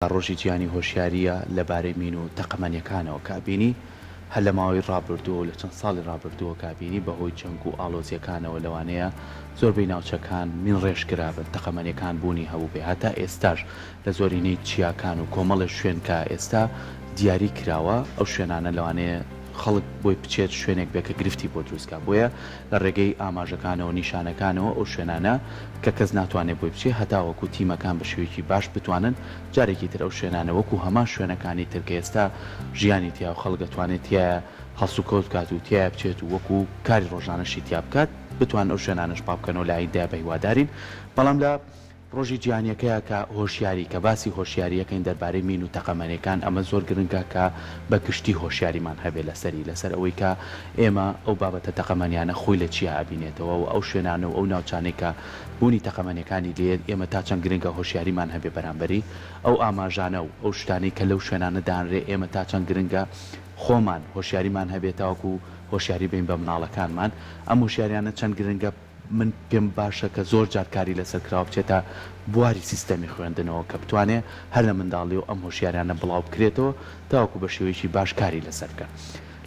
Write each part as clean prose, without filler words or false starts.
ڕۆژی جیهانی هۆشیاریە لەبارەی مین و تەقەمەنیەکانەوە کابینی هەر لە ماوەی ڕابردووە لە چەند ساڵی ڕابردووە کابینی بەهۆی جەنگ و ئاڵۆزیەکانەوە لەوانەیە زۆربەی ناوچەکان من ڕێژکرابن تەقەمەنیەکان بوونی هەبوو بێ هەتا ئێستاش لە زۆرینەی چیاکان و کۆمەڵە شوێن کە ئێستا دیاری کراوە ئەو شوێنانە لەوانەیە خەڵک بۆی بچێت شوێنێک بێ کە گرفتی بۆ دروستکە بۆیە لە ڕێگەی ئاماژەکانەوە نیشانەکانەوە ئەو شوێنانە کە کەس ناتوانێت بۆی بچێت هەتاوەکو تیمەکان بە شێوەیەکی باش بتوانن جارێکی تر ئەو شوێنانە وەکو هەمان شوێنەکانی ترکە ئێستا ژیانی تیا و خەڵک دەتوانێت تایە هەڵسوکەوت کات و تایە بچێت و وەکو کاری ڕۆژانەشی تیا بکات بتوان ئەو شوێنانش پاک بکەن و لایدا بە هیوادارین بەڵام لە ڕۆژی جیهانیەکەیە کە هۆشیاری کە باسی هۆشیاریەکەین دەربارەی مین و تەقەمەنیەکان ئەمە زۆر گرنگە کە بە گشتی هۆشیاریمان هەبێت لەسەر ئەوەی کە ئێمە ئەو بابەتە تەقەمەنیانە خۆی لە چیا ئابینێتەوە و ئەو شوێنانە و ئەو ناوچانەی کە بوونی تەقەمەنیەکانی لێت ئێمە تا چەند گرنگە هۆشیاریمان هەبێ بەرامبەری ئەو ئاماژانە و ئەو شتانەی کە لەو شوێنانە دانرێ ئێمە تا چەند گرنگە خۆمان هۆشیاریمان هەبێت تاوەکو هۆشیاری بین بە مناڵەکانمان ئەم هۆشیاریانە چەند گرنگە من پێم باشە کە زۆر جارکاری لەسەر کراوە بچێتە بواری سیستەمی خوێندنەوە کە بتوانێت هەر لە منداڵی و ئەم هۆشیاریانە بڵاو بکرێتەوە تاوەکو بە شێوەیەکی باشکاری لەسەر بکە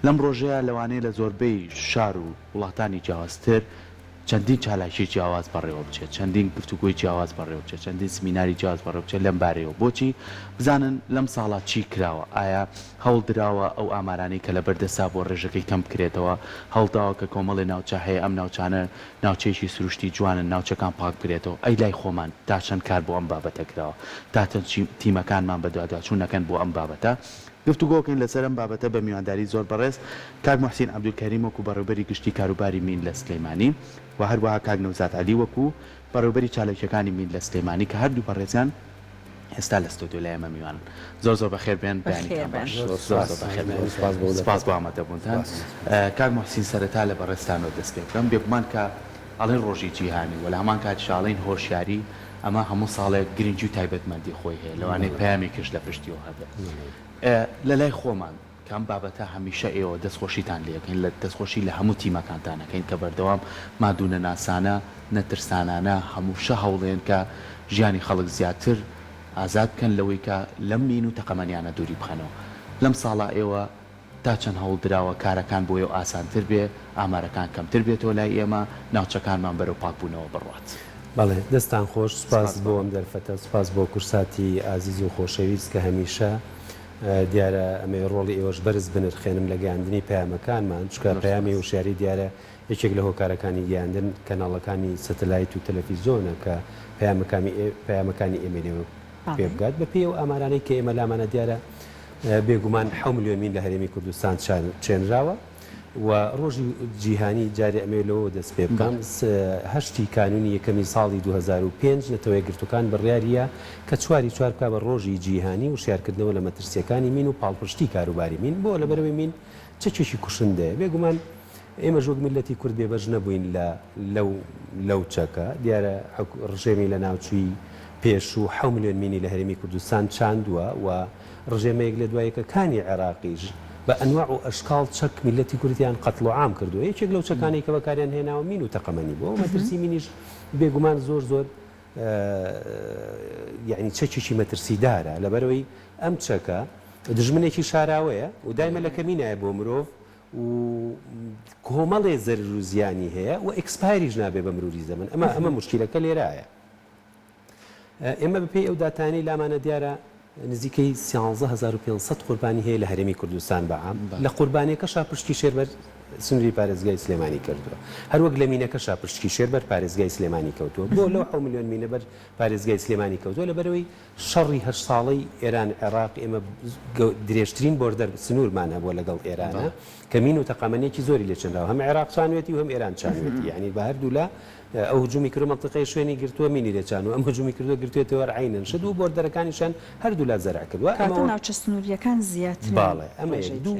لەم ڕۆژەیە لەوانەیە لە زۆربەی شار و وڵاتانی جیاوازتر چەندین چالاکی جیاواز بەڕێوە بچێت چەندین گفتوگوی جیاواز بەڕێوە بچێت چەندین سمیناری جیاواز بەڕێوە بچێت لەم بارەیەوە بۆچی بزانن لەم ساڵا چی کراوە ئایا هەوڵ دراوە ئەو ئامارانەی کە لە بەردەسا بۆ ڕێژەکەی کەم بکرێتەوە هەڵداوە کە کۆمەڵی ناوچە هەیە ئەم ناوچانە ناوچەیەکی سروشتی جوانن ناوچەکان پاک بکرێتەوە ئەی لای خۆمان تا چەند کار بۆ ئەم بابەتە کراوە تا چەند تیمەکانمان بەدواداچوو نەکەن بۆ ئەم بابەتە گفتوگۆکەین لەسەر ئەم بابەتە بە میوانداری زۆر بەڕێز کاک موحسین عەبدولکەریم وەکو بەڕێوەبەری گشتی کاروباری مین لە سلەیمانی و هەروەها کاک نەوزات عەلی وەکو بەڕێوەبەری چالاکیەکانی مین لە سلەیمانی کە هەردوو بەڕێزیان ئێستا لە ستۆدیۆ لای ئێمە میوانن زۆر بەخێر بێن بەیانیتان باش سپاس بۆ ئامادەبوونتان کاک موحسین سەرەتا لە بەڕێستانەوە دەست پێ بکەم بێگومان کە ئەڵێن ڕۆژی جیهانی و لە هەمان کاتیشاڵین هۆشیاری ئەمە هەموو ساڵێک گرنگی و تایبەتمەندی خۆی هەیە لەوانەیە پەیامێکیش لە پشتیەوە هەبێت لە لای خۆمان کەم بابەتە هەمیشە ئێوە دەستخۆشیتان لێەکەین لە دەستخۆشی لە هەموو تیمەکانتانەکەین کە بەردەوام مادوونە ناسانە نەترسانانە هەمووشە هەوڵێن کە ژیانی خەڵک زیاتر ئازاد بکەن لەوەی کە لەم مین و تەقەمەنیانە دووری بخەنەوە لەم ساڵا ئێوە تا چەند هەوڵ درراوە کارەکان بۆ ئێوە ئاسانتر بێ ئامارەکان کەمتر بێتەوە لای ئێمە ناوچەکانمان بەرەو پاکبوونەوە بڕوات. بەڵێ دەستان خۆش سپاس بۆ ئەم دەرفەتە سپاس بۆ کورساتی ئازیز و خۆشەویست کە هەمیشە دیارە ئەمێ ڕۆڵی ئێوەش بەرز بنرخێنم لە گەیاندنی پەیامەکانمان چکە پەیامی وشیاری دیارە یەکێک لە هۆکارەکانی گەیاندن کەناڵەکانی سەتەلایت و تەلەڤیزۆنە کە پەیامەکانی ئێمەێوە پێ بگات بە پێی و ئامارانەی کە ئێمە لامانە دیارە بێگومان 7 ملیۆن مین لە هەرێمی کوردستان چێنراوە و ڕۆژی جیهانی جارێ ئەمێ لەوە دەست پێ بکەم هەشتی کانونی یەکەمی ساڵی 2005 نەتەوەی گرتوەکان بڕیاریە کە چواری بکە بە ڕۆژی جیهانی و شیارکردنەوە لە مەترسیەکانی مین و پاڵپشتی کاروباری مین بۆ لەبەرەوەی مین چەکێکی کوشندەیە بێگومان ئێمە ژۆک میلەتی کورد بێبەش نەبووین لەو چەکە دیارە ڕژێمی لە ناوچووی پێش و 7 ملیۆن مینی لە هەرێمی کوردستان چاندووە و ڕژێمەیەک لە دوایەکەکانی عێراقیش بە ئەنواع و ئەشکاڵ چەک میلەتی کوردیان قەتڵ و عام کردووە یەکێک لەو چەکانی کە بەکاریان هێناوە مین و تەقەمەنی بووە مەترسی مینیش بێگومان زۆر یعنی چەکێکی مەترسیدارە لەبەرەوەی ئەم چەکە دژمنێکی شاراوەیە و دایمە لە کەمینایە بۆ مرۆڤ و کۆمەڵێ زەرر و زیانی هەیە و ئەکسپایریش نابێ بە مروری زەمن ئەمە مشکلەکە لێرایە ئێمە بەپێی ئەو داتانی لامانە دیارە نزیکەی 13500 قوربانی هەیە لە هەرێمی کوردستان بەعام لە قوربانیەکەشا پشتی شێربەر سنووری پارێزگای سلێمانی کردووە هەروەک لە مینەکەشا پشتی شێربەر پارێزگای سلێمانی کەوتووە بۆ لەو 7 ملیۆن مینە بەر پارێزگای سلێمانی کەوتووە لەبەرەوەی شەڕی 8 ساڵەی ئێران عێراق ئێمە درێژترین بۆردەر سنوورمان هەبووە لەگەڵ ئێرانە کە مین و تەقەمەنیەکی زۆری لێ چێنراوە هەم عێراق چانوێتی و هەم ئێران چانوێتی یعنی بە هەردوو لە ئەو هجومی کرد مەنتیقەی شوێنی گرتووە مینی لێچان و ئەم هجومی کردووە گرتوێتەوە ڕعینن شد و بۆردەرەکانیشان هەردوو لا زەرع کردووە کاتە ناوچە سنووریەکان زیاتر باڵێ ئەمە دوو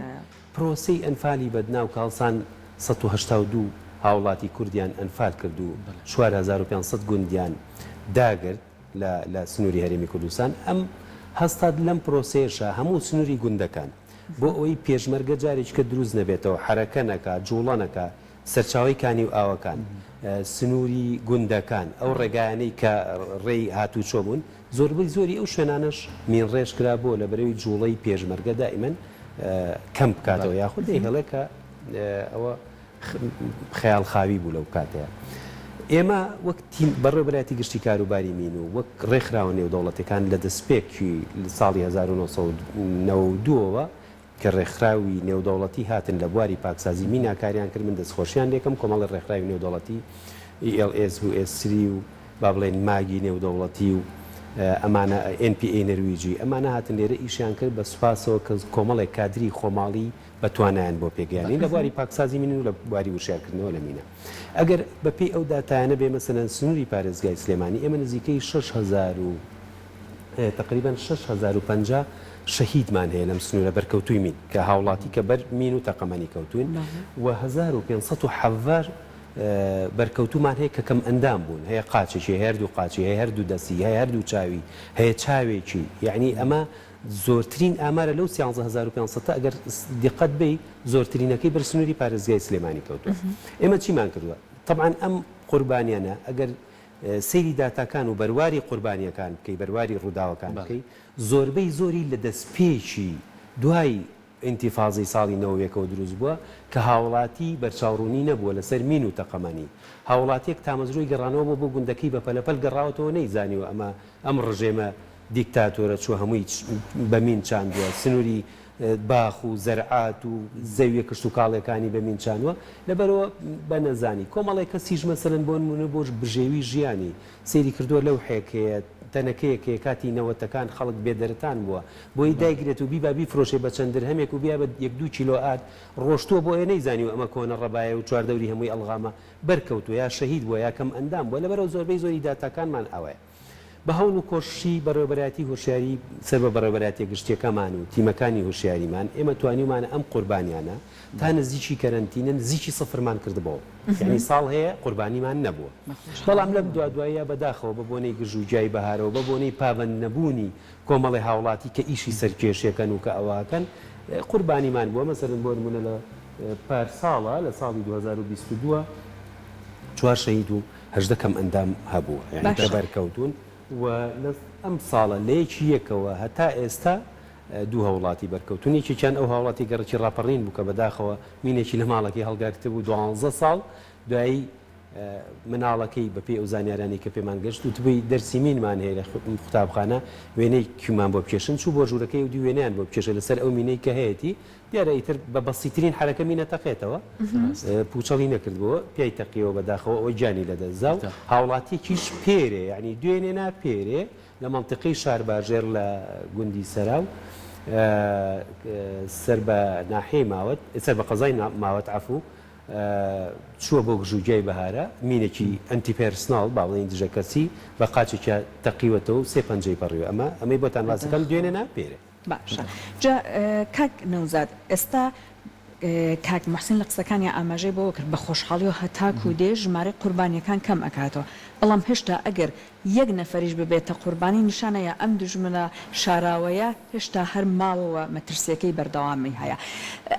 پرۆسەی ئەنفالی بەدناو کاڵسان 182 هاوڵاتی کوردیان ئەنفال کرد و 4500 گوندیان داگرت لە سنووری هەرێمی کوردستان ئەم هەستاد لەم پرۆسێشە هەموو سنووری گوندەکان بۆ ئەوەی پێشمەرگە جارێک کە دروست نەبێتەوە حرەکە نەکات جوڵە نەکات سەرچاوی کانی و ئاوەکان سنووری گوندەکان ئەو ڕێگایانەی کە ڕێی هاتوو چۆبوون زۆربەی زۆری ئەو شوێنانش مین ڕێژ کرا بۆ لە بەرەوەی جوڵەی پێشمەرگە دائیمەن کەم بکاتەوە یاخود هێڵێ کە ئەوە خەیاڵ خاوی بوو لەو کاتەیە. ئێمە وەک بەڕێوەبەرەتی گشتی کاروباری مین و وەک ڕێکخراوە نێودەوڵەتەکان لە دەستپێکی ساڵی 1992ەوە کە ڕێکخراوی نێودەوڵەتی هاتن لە بواری پاکسازی میناکاریان کرد من دەستخۆشیان لێکم کۆمەڵی ڕێکخراوی نێودەوڵەتی ELS و S3 و با بڵێن ماگی نێودەوڵەتی و ئەمانە NPA نەرویجی ئەمانە هاتن لێرە ئیشیان کرد بە سوپاسەوە کە کۆمەڵێک کادری خۆماڵی بەتوانیان بۆ پێگەیانی لە بواری پاکسازی مین و لە بواری وشارکردنەوە لە مینە. ئەگەر بەپێی ئەو داتایانە بێ مەسەلەن سنووری پارێزگای سلێمانی ئێمە نزیکەی 6,000 و تقریبا 6,050 شەهیدمان هەیە لەم سنوورە بەرکەوتووی مین کە هاوڵاتی کە بەر مین و تەقەمەنی کەوتوین و 1570 بەرکەوتومان هەیە کە کەم ئەندام بوون هەیە قاچێکی هەردوو قاچی هەیە هەردوو دەسی هەیە هەردوو چاوی هەیە چاوێکی یعنی ئەمە زۆرترین ئامارە لەو 13500 ئەگەر دقت بی زۆرترینەکەی بەر سنووری پارێزگای سلێمانی کەوتووە. ئێمە چیمان کردووە؟ طبعاً ئەم قوربانیانە ئەگەر سەیری داتاکان و بەرواری قوربانیەکان بکەی بەرواری ڕووداوەکان بکەی زۆربەی زۆری لە دەستپێکی دوای ئینتیفازی ساڵی 90ەوە دروست بووە کە هاوڵاتی بەرچاوڕوونی نەبووە لەسەر مین و تەقەمەنی هاوڵاتێک تامەزرۆی گەڕانەوە بۆ گوندەکەی بە پەلەپەل گەڕاوەتەوە نەیزانیوە ئەم ڕژێمە دیکتاتۆرە چوە هەمووی بە مین چاندووە سنووری باخ و زەرعات و زەویە کشت و کاڵەکانی بە مین چانوە لەبەرەوە بە نەزانی کۆمەڵی کەسیش مەسەرەن بۆ نمونە بۆش بژێوی ژیانی سەیری کردووە لەو حێکەیە تەنەکەیەکێ کاتی نەوەتەکان خەڵک بێدەرتان بووە بۆی دایگرێت و بیبا بیفرۆشێ بە چەند درهەمێک و بیا بە 1-2 کیلۆ ئات ڕۆشتووە بۆ ئێ نەیزانی و ئەمە کۆنە ڕەبایە و چواردەوری هەمووی ئەلغامە بەرکەوتووە یا شەهید بووە یا کەم ئەندام بووە لەبەرەوە زۆربەی زۆری داتاکانمان ئەوەیە. بە هەوڵ و کۆشی بەڕێوەبەراتی هۆشیاری سەر بە بەڕێوەبەراتی گشتیەکەمان و تیمەکانی هۆشیاریمان ئێمە توانیمانە ئەم قوربانیانە تا نزیکی کەرەنتینە نزیکی سەفرمان کردبەوە یعنی ساڵ هەیە قوربانیمان نەبووە بەڵام لەم دوایە بەداخەوە بە بۆنەی گژوجای بەهارەوە بە بۆنەی پابەند نەبوونی کۆمەڵی هاوڵاتی کە ئیشی سەرکێشیەکەن و کە ئەوەکەن قوربانیمان بووە مەسەرن بۆ نمونە لە پارساڵە لە ساڵی 2022 4 شەهید و 18 کەم ئەندام هەبووە یعنی بەرکەوتون و ئەم ساڵە لەیەکی یەکەوە هەتا ئێستا دوو هەوڵاتی بەرکەوتونیی چیان ئەو هاوڵاتی گەڕکی ڕاپەڕین بوو کە بەداخەوە مینێکی لە ماڵەکەی هەڵگارتە بوو 12 ساڵ دوایی مناڵەکەی بەپێی ئەو زانیارانی کە پێمان گەشت و تبووی دەرسی مینمان هەیە لە قوتابخانە وێنەی کیمان بۆ بکێشن چوو بۆ ژوورەکەی و دی وێنیان بۆ بکێشە لەسەر ئەو مینەی کە هەیەی دیارە ئیتر بە بەسیترین حرەکە مینە تەقێتەوە پوچەڵی نەکردبووە پیای تەقیەوە بەداخەوە ئەوی جانی لەدەستدا و هاوڵاتێکیش پێرێ یعنی دوێنێ پێرێ لە منطقەی شارباژێر لە گوندی سەراو سەر بە ناحێی ماوەت سەر بە قەزای ماوەت عەفوو چووە بۆ گژوجای بەهارە مینێکی ئەنتیپێرسناڵ باڵێن دژە کەسی بە قاچێکە تەقیوەتەوە و 3 پەنجەی پەڕیوە ئەمەی بۆتان وازەکەم دوێنێ ناپێرێ باشە جا کاک نەوزاد ئێستا کاک محسین لە قسەکانی ئاماژەی بۆ کرد بە خۆشحاڵی و هەتاکو و دێ ژمارە قوربانیەکان کەم ئەکاتەوە بەڵام هێشتا ئەگەر یەک نەفەریش ببێتە قوربانی نیشانەیە ئەم دوژمنە شاراوەیە هێشتا هەر ماوەوە مەترسیەکەی بەردەوامی هەیە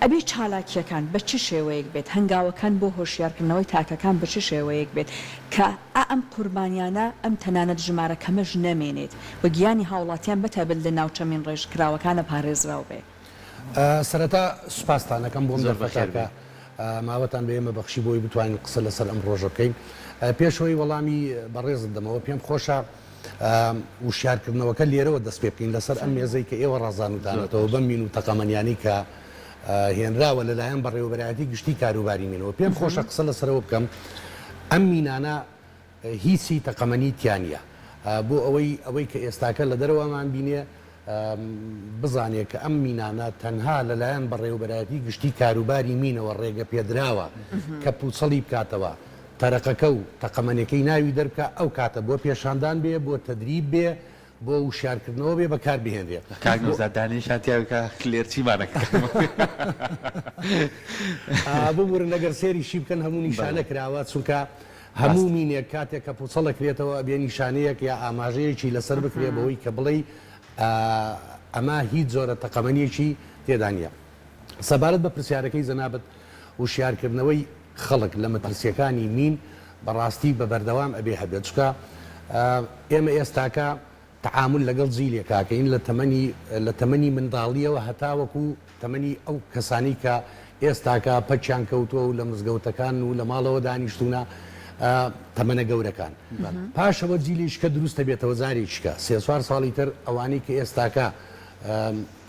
ئەبێ چالاکیەکان بە چ شێوەیەک بێت هەنگاوەکان بۆ هۆشیارکردنەوەی تاکەکان بە چ شێوەیەک بێت کە ئەم قوربانیانە ئەم تەنانەت ژمارە کەمەش نەمێنێت و گیانی هاوڵاتیان بەتابێت لە ناوچەمین ڕێژکراوەکانە پارێزراو بێ. سەرەتا سوپاسانەکەم بۆم دەرفەتەکە ماوەتان بە ئێمە بەخشی بۆی بتوانین قسە لەسەر ئەم ڕۆژە بکەین پێشەوەی وەڵامی بەڕێزت دەمەوە پێم خۆشە وشارکردنەوەکە لێرەوە دەست پێ بکەین لەسەر ئەم مێزەی کە ئێوە ڕازانوتانەتەوە بەم مین و تەقەمەنیانی کە هێنراوە لەلایەن بەڕێوەبەرایەتی گشتی کاروباری مینەوە پێم خۆشە قسە لەسەرەوە بکەم ئەم مینانە هیچی تەقەمەنی تیانە بۆ ئەوەی کە ئێستاکە لە دەرەوەمان بینێ بزانێت کە ئەم مینانە تەنها لەلایەن بەڕێوەبەرایەتی گشتی کاروباری مینەوە ڕێگە پێدراوە کە پوچەڵی بکاتەوە تەرەقەکە و تەقەمەنەکەی ناوی دەرکە ئەو کاتە بۆ پێشاندان بێ بۆ تەدریب بێ بۆ وشارکردنەوە بێ بەکار بهێنرێ کاگزادانیشاتیاکە خلێرچیمانەکە ببورن لەگەر سێریشی بکەن هەموو نیشانە کراوە چونکە هەموو مینێک کاتێک کە پوچەڵەکرێتەوە بێ نیشانەیەک یا ئاماژەیەکی لەسەر بکرێ بەوەی کە بڵێ ئەمە هیچ زۆرە تەقەمەنیەکی تێدا نیە. سەبارەت بە پرسیارەکەی زەنابەت وشیارکردنەوەی خەڵک لە مەترسیەکانی مین بەڕاستی بە بەردەوام ئەبێ هەبێت چکە ئێمە ئێستاکە تعامل لەگەڵ جیلێک کاکەین لە تەمەنی منداڵیەوە هەتاوەکو تەمەنی ئەو کەسانی کە ئێستاکە پەچیان کەوتووە و لە مزگەوتەکان و لە ماڵەوە دانیشتونە تەمەنە گەورەکان پاشەوە جیلیش کە دروستە بێتەوە جارێکیکە سێ چوار ساڵی تر ئەوانەی کە ئێستاکە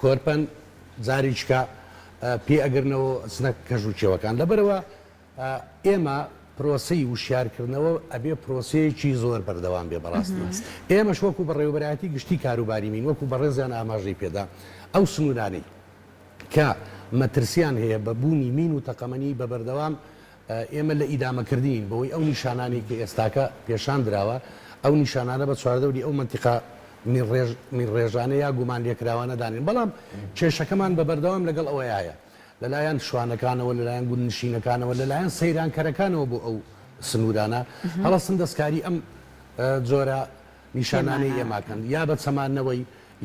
کۆرپەن جارێکیکە پێ ئەگرنەوە سنە کەژوچێوەکان لەبەرەوە ئێمە پرۆسی وشیارکردنەوە ئەبێ پرۆسەیەکی زۆر بەردەوام بێ بەڕاستی ئێمەش وەکو بەڕێوەبەرایەتی گشتی کاروباری مین وەکو بەڕێزیان ئاماژەی پێدا ئەو سنوورانەی کە مەترسیان هەیە بە بوونی مین و تەقەمەنی بە بەردەوام ئێمە لە ئیدامەکردین بەوەی ئەو نیشانانی کە ئێستاکە پێشان درراوە ئەو نیشانانە بە چواردەوری ئەو منتیقا من ڕێژانە یا گومان لێکراوانە دانین بەڵام کێشەکەمان بە بەردەوام لەگەڵ ئەوەیە لەلایەن شوانەکانەوە لەلایەن گوند نشینەکانەوە لەلایەن سەیرانکەرەکانەوە بۆ ئەو سنوورانە هەڵەسن دەستکاری ئەم جۆرە نیشانانەی ئێماکەن یا بە چەمانەوەی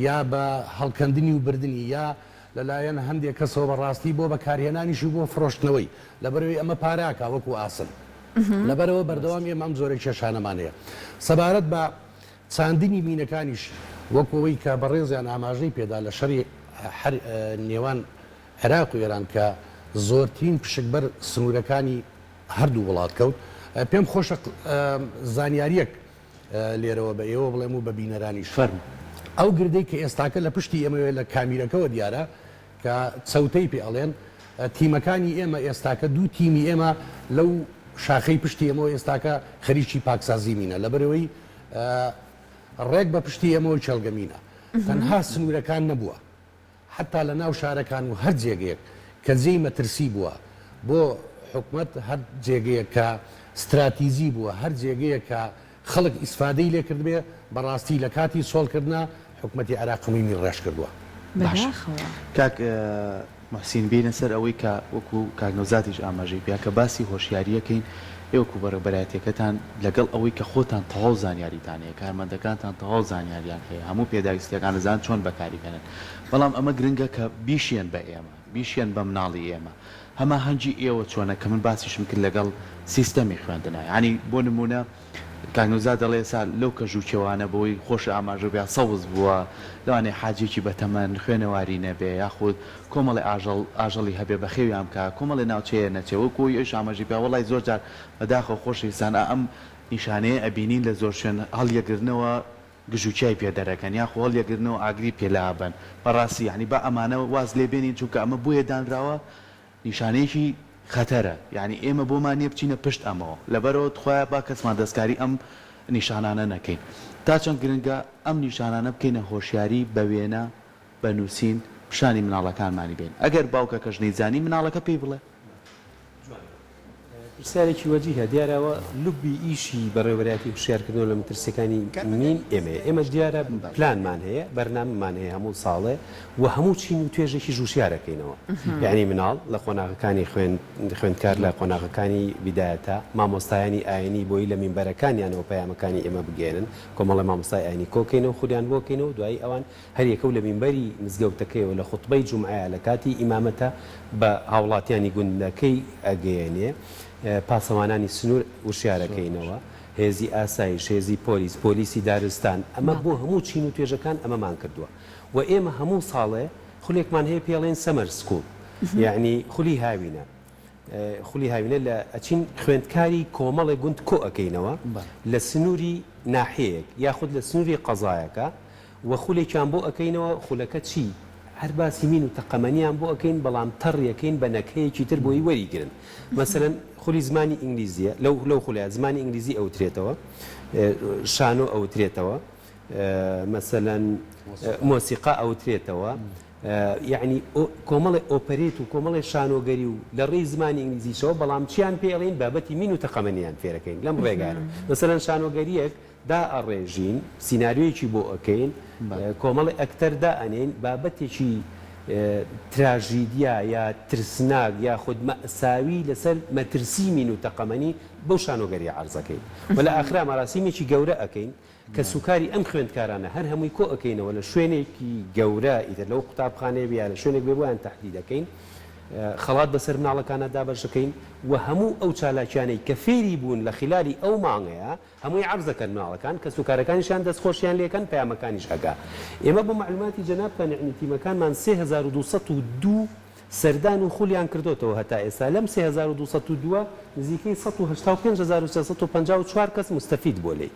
یا بە هەڵکەندنی و بردننی یا لەلایەن هەندێک کەسەوە بەڕاستی بۆ بەکارهێنانیشی بۆ فرۆشتنەوەی لەبەرەوەی ئەمە پاراکە وەکو ئاسن لەبەرەوە بەردەوام ئێمە ئەم زۆرە کێشانەمانەیە سەبارەت بە چاندنی مینەکانیش وەکەوەی کە بەڕێزیان ئاماژەی پێدا لە شەری نێوان عێراق و ئێران کە زۆرترین پشکبەر سنوورەکانی هەردوو وڵات کەوت پێم خۆشە زانیاریەک لێرەوە بە ئێوە بڵێم و بە بینەرانیش فەرم ئەو گردەی کە ئێستاکە لە پشتی ئێمەوێ لە کامیرەکەەوە دیارە کە چەوتەی پێ ئەڵێن تیمەکانی ئێمە ئێستاکە دوو تیمی ئێمە لەو شاخەی پشتی ئێمەوە ئێستاکە خەریکی پاکسازی مینە لەبەرەوەی ڕێک بە پشتی ئێمەوە چەلگەمینە تەنها سنوورەکان نەبووە حتا لە ناو شارەکان و هەر جێگەیەک کە جێی مەترسی بووە بۆ حکومت هەر جێگەیە کە استراتیزی بووە هەر جێگەیە کە خەڵک ئیسفادەی لێ کردبێ بەڕاستی لە کاتی سۆڵکردنا حکومەتی عراقمی ڕێژ کردووە کاک محسین بینە سەر ئەوەی کە وەکو کاگنۆزاتیش ئاماژەی پێ کە باسی هۆشیاریەکەین ئێوەکو بەڕێبەرایەتەکەتان لەگەڵ ئەوەی کە خۆتان تەواو زانیاریتانەیە کارمەندەکانتان تەواو زانیاریان هەیە هەموو پێداویستیەکان دەزان چۆن بەکاریکەنن بەڵام ئەمە گرنگە کە بیشیان بە ئێمە بیشیان بە مناڵی ئێمە هەمە هەنجی ئێوە چۆنە کە من باسیشم کرد لەگەڵ سیستەمی خوێندنە ینی بۆ نمونە کاگنۆزا دەڵێ سا لەو کەژووچێوانە بۆی خۆش ئاماژە بیا سەوز بووە لەوانێ حاجێکی بەتەمەن خوێنەواری نەبێ یاخود کۆمەڵی ئاژەڵی هەبێ بە خێویان بکە کۆمەڵی ناوچەیە نەچێەوە کۆی ئەوش ئاماژی پیا وڵی زۆر جار بەداخە خۆشەویستانە ئەم نیشانەیە ئەبینین لە زۆر شوێن هەڵیەگرنەوە گژوچای پێ دەرەکەن یا خۆ هەڵیەگرنەوە ئاگری پێلابن بەڕاستی یعنی بە ئەمانە واز لێ بێنین چونکە ئەمە بۆیە دانراوە نیشانەیەکی خەتەرە یعنی ئێمە بۆمان نیە بچینە پشت ئەمەوە لەبەرەوە خۆیان با کەسمان دەستکاری ئەم نیشانانە نەکەین تا چەند گرنگە ئەم نیشانانە بکەینە هۆشیاری بە وێنە بە نووسین پیشانی مناڵەکانمانی بین ئەگەر باوکە کەژ نەیزانی مناڵەکە پێی بڵێ پرسیارێکی وەجیهە دیارەوە لوبی ئیشی بەڕێوەبەرایەتی هوشیارکردنەوە لە مەترسیەکانی مین ئێمە دیارە پلانمان هەیە بەرنامەمان هەیە هەموو ساڵێ و هەموو چین و توێژێکی ژوشیارەکەینەوە یعنی مناڵ لە قۆناغەکانی خوێندکار لە قۆناغەکانی بیدایەتە مامۆستایانی ئاینی بۆی لە مینبەرەکانیانەوە پەیامەکانی ئێمە بگێنن کۆمەڵی مامۆستای ئاینی کۆکەینەوە خودیان بۆکەینەوە دوایی ئەوان هەریەکە و لە مینبەری مزگەوتەکەیەوە لە خوتبەی جومعەیە لە کاتی ئیمامەتە بە هاوڵاتیانی گوندەکەی ئەگەیەنێ پاسەوانانی سنوور وشیارەکەینەوە هێزی ئاسایش هێزی پۆلیسی دارستان ئەمە بۆ هەموو چین و توێژەکان ئەمەمان کردووە و ئێمە هەموو ساڵێ خولێکمان هەیە پێڵێن سەمەر سکوڵ یعنی خولی هاوینە لە ئەچین خوێندکاری کۆمەڵی گوند کۆ ئەەکەینەوە لە سنووری ناحەیەک یاخود لە سنووری قەزایەکە و خولێکیان بۆ ئەەکەینەوە خولەکە چی هەر باسی مین و تەقەمەنیان بۆ ئەەکەین بەڵام تەڕیەکەین بە نەکەیەکی تر بۆی وەریگرن مەسەرەن خولی زمانی ئینگلیزیە لەو خولای زمانی ئینگلیزی ئەوترێتەوە شانۆ ئەوترێتەوە مەسەلەن مۆسیقا ئەوترێتەوە یعنی کۆمەڵی ئۆپەرێت و کۆمەڵی شانۆگەری و لە ڕێی زمانی ئینگلیزیشەوە بەڵام چیان پێڵین بابەتی مین و تەقەمەنیان فێرەکەین لەم ڕێگانە مەسەلەن شانۆگەریەک دا ئەڕێژین سیناریۆیەکی بۆ ئەەکەین کۆمەڵی ئەکتەر دائەنێن بابەتێکی تراژیدیا یا ترسناک یا خود مەساوی لەسەر مەترسی مین و تەقەمەنی بەو شانۆگەری عەرزەکەین و لە ئاخرا مەراسیمێکی گەورە ئەەکەین کە سوکاری ئەم خوێندکارانە هەر هەمووی کۆ ئەەکەینەوە لە شوێنێکی گەورە ئیتر لەو قوتابخانەیە بیا لە شوێنێک بێ بۆیان تەحدید دەکەین خەڵات بەسەر مناڵەکانە دابەشەکەین و هەموو ئەو چالاکیانەی کە فێری بوون لە خلالی ئەو مانگەیە هەمووی عرضەکەن مناڵەکان کە سوکارەکانیشان دەستخۆشیان لێکەن پەیامەکانیش ئەگا ئێمە بە معلوماتی جەنابکان تیمەکانمان 3202 سەردان و خولیان کردوتەوە هەتا ئێستا لەم 3202 نزیکەی 185354 کەس مستەفید بۆ لێ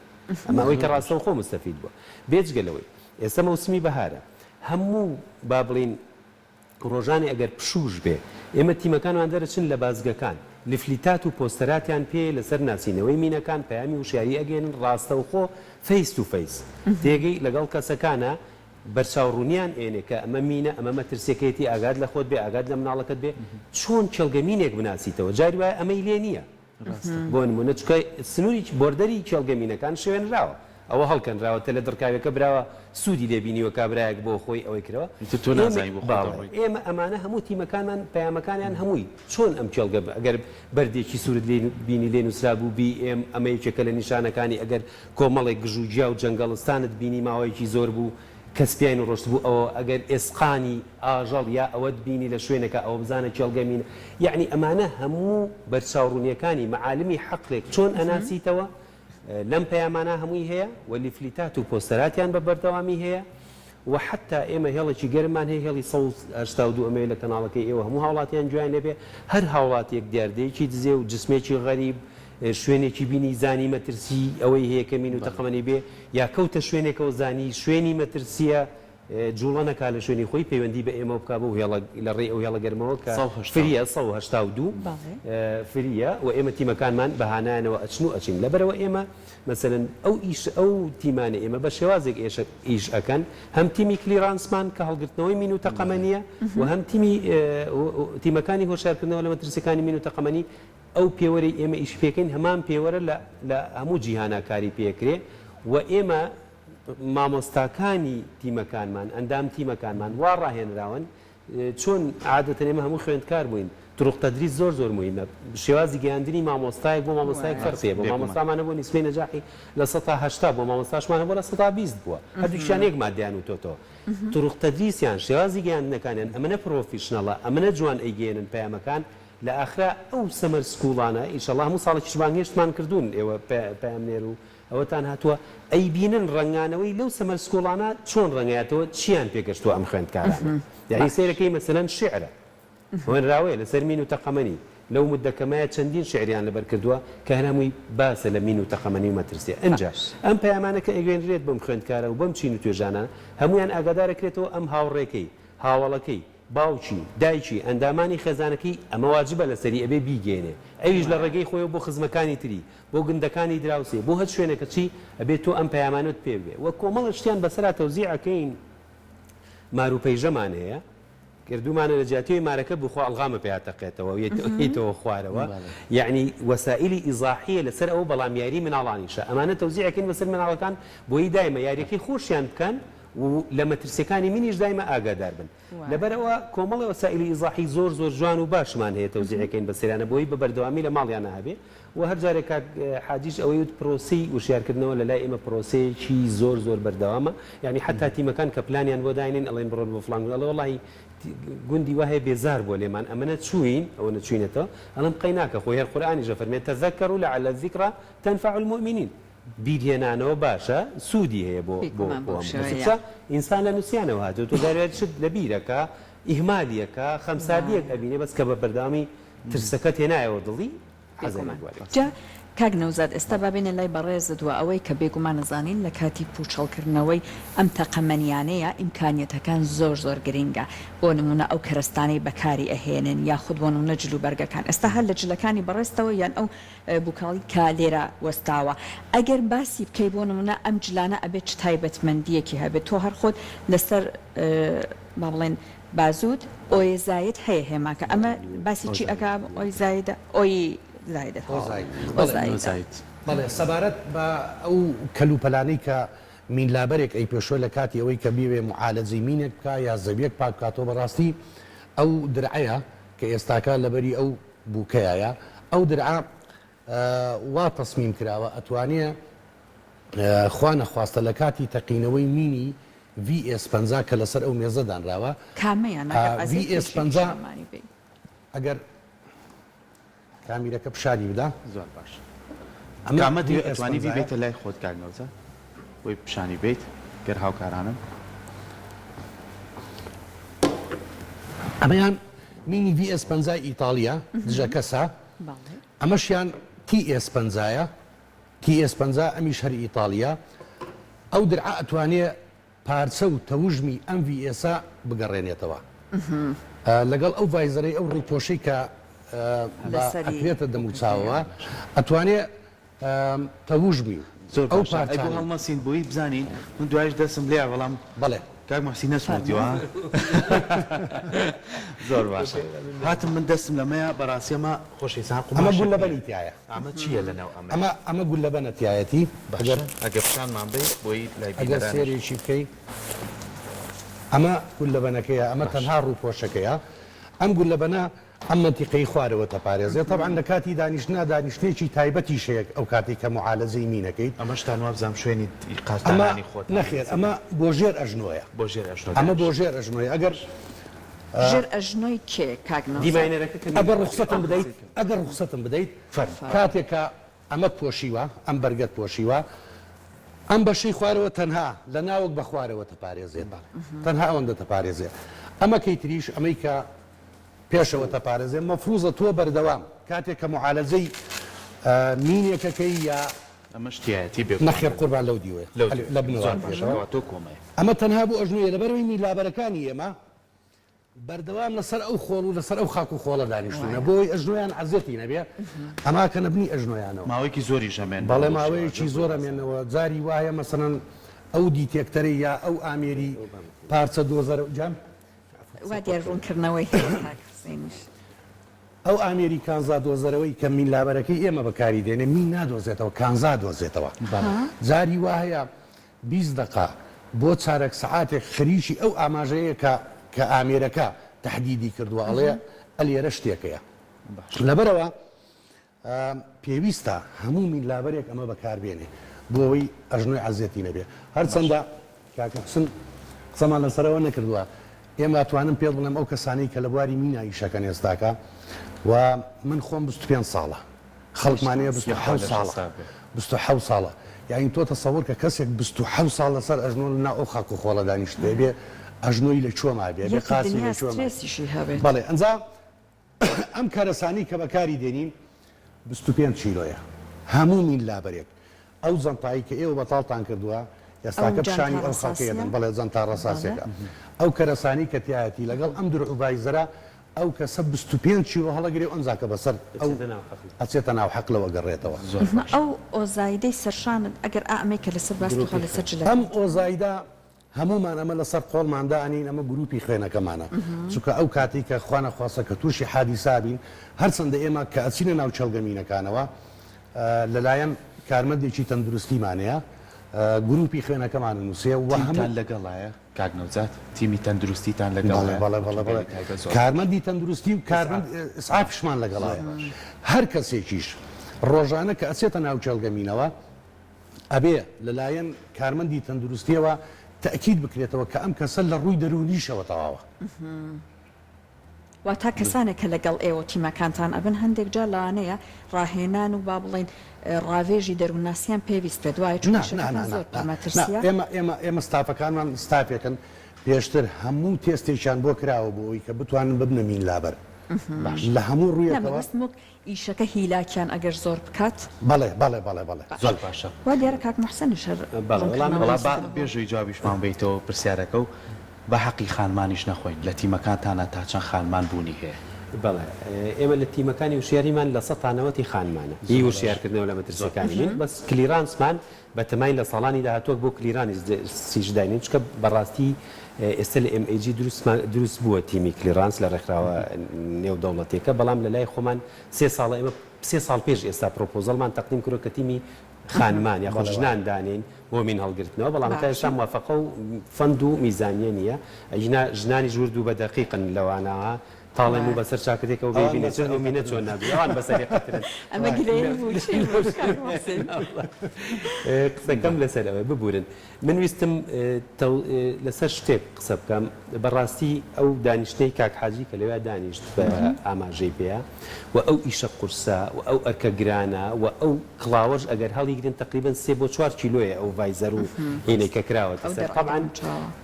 ئەمەوەی کە ڕاستەوخۆ مستەفید بووە بێجگەلەوەی ئێستا مەوسمی بەهارە هەموو با بڵین ڕۆژانی ئەگەر پشوش بێ ئێمە تیمەکانمان دەرەچن لە بازگەکان لفلیتات و پۆستەراتیان پێ لەسەر ناسینەوەی مینەکان پەیامی وشیاری ئەگەێنن ڕاستەوخۆ فەیس تو فەیس تێگەی لەگەڵ کەسەکانە بەرچاوڕوونیان ئێنێ کە ئەمە مینە ئەمە مەترسێکێتی ئاگاد لە خۆت بێ ئاگاد لە مناڵەکەت بێ چۆن چێلگەمینێک بناسیتەوە جاری وایە ئەمەی لێ نییە بۆ نمونە چکە سنووری بۆردەری چێلگەمینەکان شوێنراوە ئەوە هەڵکەنراوەتە لە دڕکاوێکە براوە سوودی لێبینیوە کابراایەک بۆ خۆی ئەوەی کرەوە ئێمە ئەمانە هەموو تیمەکانمان پەیامەکانیان هەمووی چۆن ئەم چێلگە ئەگەر بەردێکی سوورت بینی لێ نووسرا بوو بی ئێم ئەمە یەکێکە لە نیشانەکانی ئەگەر کۆمەڵێک گژوجیا و جەنگەڵستانت بینی ماوەیەکی زۆر بوو کەسپیان و ڕۆشت بوو ئەوە ئەگەر ئێسقانی ئاژەڵ یا ئەوەت بینی لە شوێنەکە ئەوە بزانە چێلگەمینە یعنی ئەمانە هەموو بەرچاوڕوونیەکانی معالمی حەقێک چۆن ئەناسیتەوە لەم پەیامانە هەمووی هەیە و لیفلیتات و پۆستەراتیان بە بەردەوامی هەیە و حتا ئێمە هێڵێکی گەرمان هەیە هێڵی 1982 ئەمەیە لە کەناڵەکەی ئێوە هەموو هاوڵاتیان جویان لێبێ هەر هاوڵاتێک دیاردەیەکی دزێ و جسمێکی غەریب شوێنێکی بینی زانی مەترسی ئەوەی هەیە کە مین و تەقەمەنی بێ یا کەوتە شوێنێکەوە زانی شوێنی مەترسیە جوڵە نەکا لە شوێنی خۆی پەیوەندی بە ئێمە بکە بۆ لە ڕێ ئەو هێڵە گەرمەوە کە فریە 1982 فریە و ئێمە تیمەکانمان بەهانایانەوە ئەچن و ئەچین لەبەرەوە ئێمە مەسەرەن ئەو تیمانە ئێمە بە شێوازێک ئیش ئەکەن هەم تیمی کلیرانسمان کە هەڵگرتنەوەی مین و تەقەمەنیە و هەم تیمەکانی هۆشارکردنەوە لە مەترسیەکانی مین و تەقەمەنی ئەو پێوەرەی ئێمە ئیش پێکەین هەمان پێوەرە لە هەموو جیهانە کاری پێکرێ و ئێمە مامۆستاکانی تیمەکانمان ئەندام تیمەکانمان وا ڕاهێنراون چۆن عادەتەن ئێمە هەموو خوێندکار بووین تروق تەدریس زۆر مهمە شێوازی گەیاندنی مامۆستایەک بۆ مامۆستایەک فەرقیە بۆ مامۆستامانە بۆ نیسبەی نەجاحی لە 180 بۆ مامۆستاشمانە بۆ لە 120 بووە هەردووکیان یەک مادیان و تۆ تروق تەدریسیان شێوازی گەیاندنەکانیان ئەمەنە پرۆفیشنەڵە ئەمەنە جوان ئەیگەێنن پەیامەکان لە ئاخرا ئەو سەمەر سکوڵانە ئیشەڵڵا هەموو ساڵێکی بانگهێشتمان کردوون ئێوە پەیامنێر و ئەوەتان هاتووە ئەی بینن ڕنگانەوەی لەو سەمەر سکوڵانە چۆن ڕنگایەتەوە چیان پێگەشتووە ئەم خوێندکارانە یعنی سیرەکەی مەسەلەن شعرە خوێنراوەیە لەسەر مین و تەقەمەنی لەو مدەکەمایە چەندین شعریان لەبەر کردووە کە هەمووی باسە لە مین و تەقەمەنی و مەترسیە ئەنجا ئەم پەیامانە کە ئەگوێنرێت بەم خوێندکارە و بەم چین و توێژانە هەمویان ئاگادارەکرێتەوە ئەم هاوڕێکەی هاوڵەکەی باوکی دایکی ئەندامانی خێزانەکەی ئەمە واجبە لەسەری ئەبێ بیگێنێ ئەویش لە ڕێگەی خۆی بۆ خزمەکانی تری بۆ گندەکانی دراوسێ بۆ هەر شوێنەکە چی ئەبێت تۆ ئەم پەیامانت پێ بێ وە کۆمەڵ شتیان بەسەرا تەوزیعەکەین ماروپەیژەمان هەیە کردومانە لە جیاتیۆی مارەکە بخوا ئەڵغامە پێیاتەقێتەوە یتەوە خوارەوە یعنی وەسائلی ئیزاحیە لەسەر ئەو بەڵامیاری مناڵانیشە ئەمانە تەوزیعەکەین بەسەر مناڵەکان بۆی دایمە یاریەکەی خۆشیان بکەن و لە مەترسیەکانی منیش دایمە ئاگادار بن لەبەرەوە کۆمەڵی وەسائلی ئیزاحی زۆر جوان و باشمان هەیە تەوزیعەکەین بەسەریانە بۆی بە بەردەوامی لە ماڵیان هەبێ و هەر جارێک حاجیش ئەوەی وت پرۆسی وشیارکردنەوە لە لای ئێمە پرۆسەیەکی زۆر بەردەوامە یعنی حتا تیمەکان کە پلانیان بۆ داینن ئەڵێن بڕۆن بۆ فڵان وڵی گوندی وهەیە بێزار بۆ لێمان ئەمەنە چوین ئەوە نەچوینێتەوە ئەڵم قەی ناکە خۆی هەر قورئانی ژەفەرمێت تەذەکەروا لعل الذیکرا تەنفع المؤمنین بیرهێنانەوە باشە سوودی هەیە بۆ ئینسان لە نووسیانەوە هاتووە تۆ دەوێت شت لە بیرەکە ئیهمالیەکە خەمسادیەک ئەبینێ بەس کە بە بەردەوامی ترسەکە تێنایەوە دڵی کاک نەوزاد ئێستا بابێنە لای بەڕێزتوە ئەوەی کە بێگومان نەزانین لە کاتی پوچەڵکردنەوەی ئەم تەقەمەنیانەیە ئیمکانیەتەکان زۆر گرنگە بۆ نمونە ئەو کەرستانەی بەکاری ئەهێنن یاخود بۆ نمونە جلوبەرگەکان ئێستا هەر لە جلەکانی بەڕێستەوە یان ئەو بووکاڵی کا لێرە وەستاوە ئەگەر باسی بکەی بۆ نمونە ئەم جلانە ئەبێت چ تایبەتمەندیەکی هەبێت تۆ هەر خۆت لەسەر با بڵێن بازوود ئۆی زاید هەیە هێماکە ئەمە باسی چی ئەکا ئۆی زایدە ئۆی بەڵێ سەبارەت بە ئەو کەلوپەلانەی کە مینلابەرێک ئەی پێشۆ لە کاتی ئەوەی کە بیوێ معالەجەی مینێک بکە یا زەویەک پاک بکاتەوە بەڕاستی ئەو درعەیە کە ئێستاکە لەبەری ئەو بووکەیە ئەو درعا وا تەسمیم کراوە ئەتوانێ خوا نەخواستە لە کاتی تەقینەوەی مینی VS50 کە لەسەر ئەو مێزە دانراوە کامەیان VS50 ئەگەر کامیرەکە پیشانی بدا زۆر باش ئەمە کامەتی VS ئەتوانی پەنجایە. بیبێتە لای خۆت کاگنەوزە بۆی پیشانی بیت گەر هاوکارانم ئەمەیان مینی VS 50 ئیتالیا دژە کەسە باڵێ ئەمەشیان TS 50 TS 50 ئەمیش هەر ئیتالیا ئەو درعا ئەتوانێت پارچە و تەوژمی ئەم VS بگەڕێنێتەوە لەگەڵ ئەو ڤایزەرەی ئەو ڕێپۆشەی کە لەسەری. ئەکرێتە دەموچاوەوە ئەتوانێت تەوژمی زۆر ئەو باش ئەی بۆ پارچانە هەڵمەسین بۆی بزانین من دوایش دەسم لێ بەڵام بەڵێ کاک مەحسین نەسووتیوە زۆر باشە هاتم من دەستم لەمەیە بەڕاستیەمە خۆشەویستان ئەمە بوون لە بەریتایە ئەمە چییە لەناو ئەمە ئەمە گول لە بەنەتیایەتی باشە ئەگە پیشانمان بێ بۆی لای ئەگەر بیدەرانیش. سێرێکی بکەیت ئەمە گول لە بەنەکەیە ئەمە تەنها ڕووپۆشەکەیە ئەم گول لە بەنە ئەم منتیقەی خوارەوە تەپارێزێت طبعا لە کاتی دانیشتنا دانیشتێکی تایبەتی شەیەک ئەو کاتی کە معالەزەی مینەکەیت ئەمەشتان وابزانام شوێنی ئەمە قازدانانی خۆت نەخێر ئەمە بۆ ژێر ئەژنۆیە بۆ ژێر ئەشنۆ ئەمە بۆ ژێر ئەژنۆی ئەگەر ژێر ئەژنۆی کێ کاگنەوزە دیماینەرەکە ئەگەر ڕخسەتم بدەیت ئەگەر ڕخسەتم بدەیت کاتێکە ئەمە پۆشیوە ئەم بەرگەت پۆشیوە ئەم بەشەی خوارەوە تەنها لە ناوەک بە خوارەوە تەپارێزێت تەنها ئەوەندە تەپارێزێت ئەمە کەیتریش ئەمەی کە پێشەوە تەپارێزێ مەفروزە تۆ بەردەوام کاتێک کە معالەزەی مینێکەکەی یا ئەمە شتایەتی بێ نەخێر قوربان لەو دیوێ لە بنەوە پێشەوە تۆ کۆمەیە ئەمە تەنها بۆ ئەژنوێ لەبەرەوەی میلابەرەکانی ئێمە بەردەوام لەسەر ئەو خۆڵ و لەسەر ئەو خاک و خۆڵە دانیشتونە بۆی ئەژنۆیان عزێتی نەبێ ئەما کە نەبنی ئەژنۆیانەوە ماوەیەکی زۆری ژەمێن بەڵێ ماوەیەکی زۆرە مێنەوە جاری وایە مەسەرەن ئەو دیتێکتەری یا ئەو ئامێری پارچە دۆزەر جام وا دیارڕوونکردنەوەی حسینش ئەو ئامێری کانزا دۆزەرەوەی کە میلابەرەکەی ئێمە بەکاری دێنێ می نادۆزێتەوە کانزا دۆزێتەوە جاری وایە 20 دقا بۆ چارەک سعاتێک خریشی ئەو ئاماژەیە کە ئامێرەکە تهدیدی کردووە ئەڵێ ئەلێرە شتێکەیە لەبەرەوە پێویستە هەموو میلابەرێک ئەمە بەکاربێنێ بۆەوەی ئەژنۆی عزیەتی نەبێ هەرچەندە کاکە حسن قسەمان لەسەرەوە نەکردووە ئێمە توانم پێ بڵێم ئەو کەسانەی کە لە بواری مینایی شەکەن ئێستاکە و من خۆم 25 ساڵە خەڵکمانەیە 27 ساڵە 27 ساڵە یعنی تۆ تەسەوور کە کەسێک 27 ساڵ لەسەر ئەژنۆ لە ناو ئەو خاک و خۆڵە دانیشتێ بێ ئەژنۆی لە چۆما بێ بێ قاسی لە چۆما سترێسیشی هەبێت بەڵێ ئەنجا ئەم کارەسانی کە بەکاری دێنین 25 چیلۆیە هەموو میلابەرێک ئەو جەنتایی کە ئێوە بەتاڵتان کردووە ئێستاکە پیشانی ئەو خاکەیەدەن بەڵێ جەنتا ڕەساسێکە ئەو کەرەسانی کە تایەتی لەگەڵ ئەم درعوبایزەرە ئەو کەسە 25 چیلۆ هەڵەگرێ ئەنجاکە بەسەر ئەچێتە ناو حەقلەوە گەڕێتەوە ئەو ئۆزایدەی سەرشانت ئەگەر ئامەی کە لەسەر باستوخە لەسەر جلە ئەم ئۆزایدا هەمومان ئەمە لەسەر قۆڵماندا ئەنین ئەمە گروپی خوێنەکەمانە چونکە ئەو کاتی کە خوانە خواستە کە تووشی حادیسابین هەرچەندە ئێمە کە ئەچینە ناو چەلگەمینەکانەوە لەلایەن کارمەندێکی تەندروستیمانەیە گروپی خوێنەکەمان نووسێ و هەمان لەگەڵایە کاگنەوزات تیمی تەندروستیتان لەگەڵ کارمەندی تەندروستی و کارمەند ئسعافشمان لەگەڵایە هەر کەسێکیش ڕۆژانە کە ئەچێتە ناو چەلگەمینەوە ئەبێ لەلایەن کارمەندی تەندروستیەوە تأکید بکرێتەوە کە ئەم کەسە لە ڕووی دەرونیشەوە تەواوە وا تا کەسانێک کە لەگەڵ ئێوە تیمەکانتان ئەبن هەندێک جا لەوانەیە ڕاهێنان و با بڵێن ڕاوێژی دەروونناسییان پێویست پێ دوای زۆر پەرمەترسیە ئێمە ستافەکانمان ستافێکن پێشتر هەموو تێستێکیان بۆ کراوە بۆەوەی کە بتوانن ببنە میلابەر لە هەموو ڕوویەکەوە ئیشەکە هیلاکیان ئەگەر زۆر بکات بەڵێ بەڵێ بەڵێ بەڵێ زۆر باشە وا دیارە کاک محسەنیش بێژووی جوابیشمان بیتەوە پرسیارەکە و بە حەقی خانمانیش نەخۆین لە تیمەکانتانە تا چەند خانمان بوونی هەیە بەڵێ ئێمە لە تیمەکانی وشیاریمان لە 100 خانمانە هی وشیارکردنەوە لە مەترسیەکانی بین بەس کلیرانسمان بە تەمای لە ساڵانی داهاتوە بۆ کلیرانی سیژداینین چکە بەڕاستی ئێستا لە MAG دروست بووە تیمی کلیرانس لە ڕێکخراوە نێودەوڵەتێکە بەڵام لە لای خۆمان 3 ساڵە ئێمە 3 ساڵ پێش ئێستا پرۆپۆزەڵمان تەقدیم کردو کە تیمی خانمان یاخۆ ژنان دانین بۆ مین هەڵگرتنەوە بەڵام تا ئێستا موافقە و فەند و میزانیە نییە ژنانی ژوورد و بە دەقیقن لەوانەوە تاڵێم و بەسەر چاکرێکەوە ببینێت چ ئەمینە چۆن نابی ئەوان بەسەری قەترن ئەمە گرێ بوو قسەکەم لەسەرەوەی ببورن من ویستم لەسەر شتێک قسە بکەم بەڕاستی ئەو دانیشتەی کاک حاجی کە لەوێ دانیشت بە ئاماژەی پێەیە و ئەو ئیشە قورسە و ئەو ئەرکە گرانە و ئەو کڵاوەش ئەگەر هەڵیگرن تقریبن 3 بۆ 4 کیلۆیە ئەو ڤایزەر و هینەی کە کراوەتە سەر طبعاً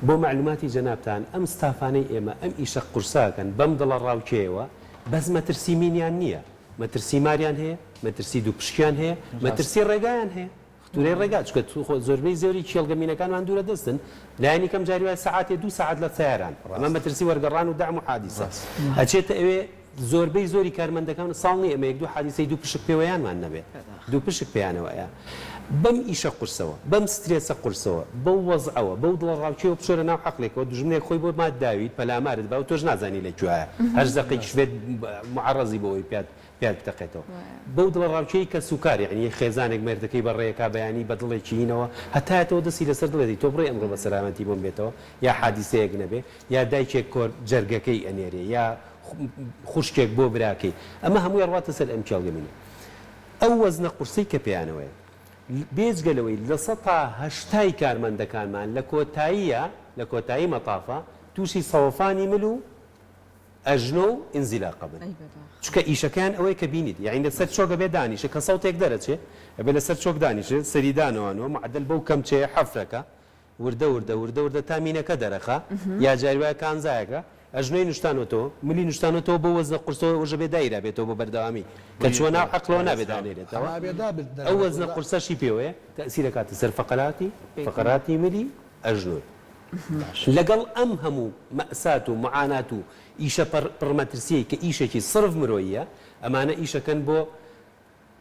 بۆ معلوماتی جەنابتان ئەم ستافانەی ئێمە ئەم ئیشە قورساکەن بەم دڵە ڕاوکێوە بەس مەترسی مینیان نییە مەترسی ماریان هەیە مەترسی دوو پشکیان هەیە مەترسی ڕێگایان هەیە خطورەی ڕێگا چکە زۆربەی زۆری کێڵگەمینەکانمان دوورە دەستن لایەنی کەم جاری وای سەعاتێ 2 ساعت لە سیاران ئەمە مەترسی وەرگەڕان و دەعم و حادیسە ئەچێتە ئەوێ زۆربەی زۆری کارمەندەکان ساڵنی ئەمە 1-2 حادیسەی دوو پشک پێوەیانمان نەبێت دوو پشک پێیانەوەیە بەم ئیشە قورسەوە بەم سترێسە قورسەوە بەو وەزعەوە بەو دڵە ڕاوچەوە بشۆرە ناو حەقلێکەوە دژمنێک خۆی بۆ مات داویت پەلامارت بە و تۆش نازانی لەکوایە هەر زەقی شوێت معڕەزی بەوەی پیاد بتەقێتەوە بەو دڵە ڕاوچەی کە سوکاری ینی خێزانێک مێردەکەی بەڕێیەکە بەیانی بە دڵێکی هینەوە هەتایەتەوە دەستی لەسەر دڵێتی تۆ بڕێ ئەمڕۆ بە سەلامەتی بۆم بێتەوە یا حادیسەیەک نەبێ یا دایکێک کۆر جەرگەکەی ئەنێرێ یا خوشکێک بۆ براکەی ئەمە هەمووی ڕاتە سەر ئەم کێڵگەمینە ئەو وەزنە قورسەی کە پێیانەوەیە بێجگەلەوەی لە 180 کارمەندەکانمان لە کۆتایی مەتافە تووشی سەوەفانی مل و ئەژنۆ و ئینزیلاقە بن چکە ئیشەکان ئەوەی کە بینیت یعنی لەسەر چۆکە بێ دانیشە کە سەوتێک دەرەچێ ئەبێ لەسەر چۆک دانیشێت سەریدانەوەنەوە معدل بەو کەم چێ حەفرەکە وردە تا مینەکە دەرەخە یا جاریوایە کانزایەکە ئەژنۆی نیشتانەوەتەوە ملی نیشتانەوەتەوە بە وەزنە قورسەوە وەژە بێ دایرا بێتەوە بە بەردەوامی کە چوە ناو حەقلەوە نابێدانێرێتەوە ئەو وەزنە قورسەشی پێوەیە تەسیرەکاتە سەر فەقەراتی ملی ئەژنۆی لەگەڵ ئەم هەموو مەئسات و معانات و ئیشە پڕمەترسیەی کە ئیشێکی سرف مرۆیە ئەمانە ئیشەکەن بۆ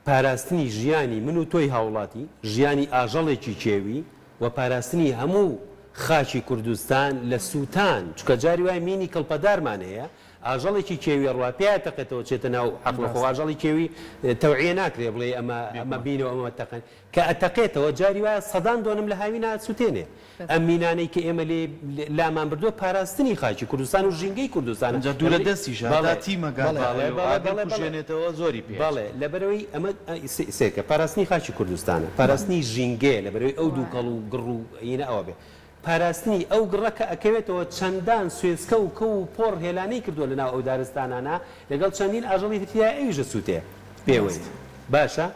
پاراستنی ژیانی من و تۆی هاوڵاتی ژیانی ئاژەڵێکی کێوی و پاراستنی هەموو خاچی کوردستان لە سووتان چکە جاری وای مینی کڵپەدارمان هەیە ئاژەڵێکی کێوی ڕوا پێیا تەقێتەوە چێتە ناو حەقلەخۆ ئاژەڵی کێوی تەوعیە ناکرێ بڵێ ئەمە بینەوە ئەمە تەقن کە ئەتەقێتەوە جاری وایە سەدان دۆنم لە هاوینا سووتێنێ ئەم مینانەی کە ئێمە لێ لامان بردووە پاراستنی خاچی کوردستان و ژینگەی کوردستان دوورە دەستیژێنێتەوە زۆری پێ بەڵێ لەبەرەوەی ئەمە سێکە پاراستنی خاچی کوردستانە پاراستنی ژینگێ لەبەرەوەی ئەو دوو کەڵ و گڕ و ئینە ئەوە بێ پاراستنی ئەو گڕەکە ئەکەوێتەوە چەندان سوێسکە و کە و پۆڕ هێلانەی کردووە لەناو ئەو دارستانانە لەگەڵ چەندین ئاژەڵی تریا ئەویژە سووتێ پێوەی باشە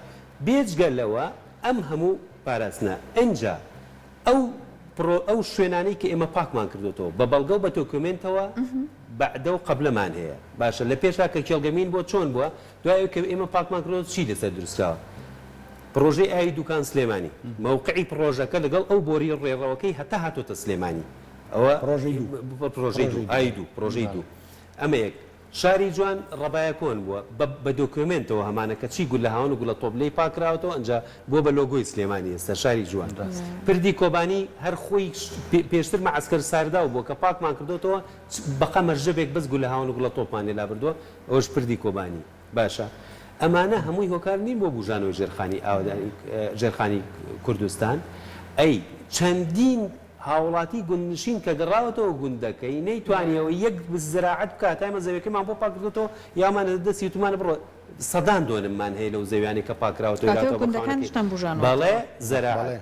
بێجگەلەوە ئەم هەموو پاراستنە ئەنجا ئەو شوێنانەی کە ئێمە پاکمان کردوێتەوە بە بەڵگە و بە تۆکومنتەوە بەعدە و قەبلەمان هەیە باشە لە پێشا کە کێڵگەمین بۆ چۆن بووە دوای کە ئێمە پاکمان کردوە چی لەسەر دروستکراوە پرۆژەی ئاوی دوکان سلێمانی مووقعی پرۆژەکە لەگەڵ ئەو بۆری ڕێڕەوەکەی هەتا هاتۆتە سلێمانی ئەوە پرۆژەی دوو ئەمە یەک شاری جوان ڕەبایە کۆن بووە بە دۆکومنتەوە هەمانە کە چی گول لە هاون و گوڵە تۆبلەی پاکراوەتەوە ئەنجا بۆ بە لۆگۆی سلێمانی ئێستا شاری جوان پردی کۆبانی هەر خۆی پێشتر مەعسکەر ساردا و بۆ کە پاکمان کردوتەوە بەقە مەرجەبێک بەس گول لە هاون و گوڵە تۆپمانی لا بردووە ئەوش پردی کۆبانی باشە ئەمانە هەمووی هۆکار نین بۆ بژانەوەی ژێرخانی ئاودانی ژێرخانی کوردستان ئەی چەندین هاوڵاتی گوندنشین کە گەڕاوەتەوە گوندەکەی نەیتوانیەوە یەک زراعەت بکات تایمە زەویەکەمان بۆ پاکردێتەوە یامانە دەستی تومانە بڕۆ سەدان دۆنممان هەیە لەو زەویانی کە پاکراوەتەوە بەڵێ زەراعەت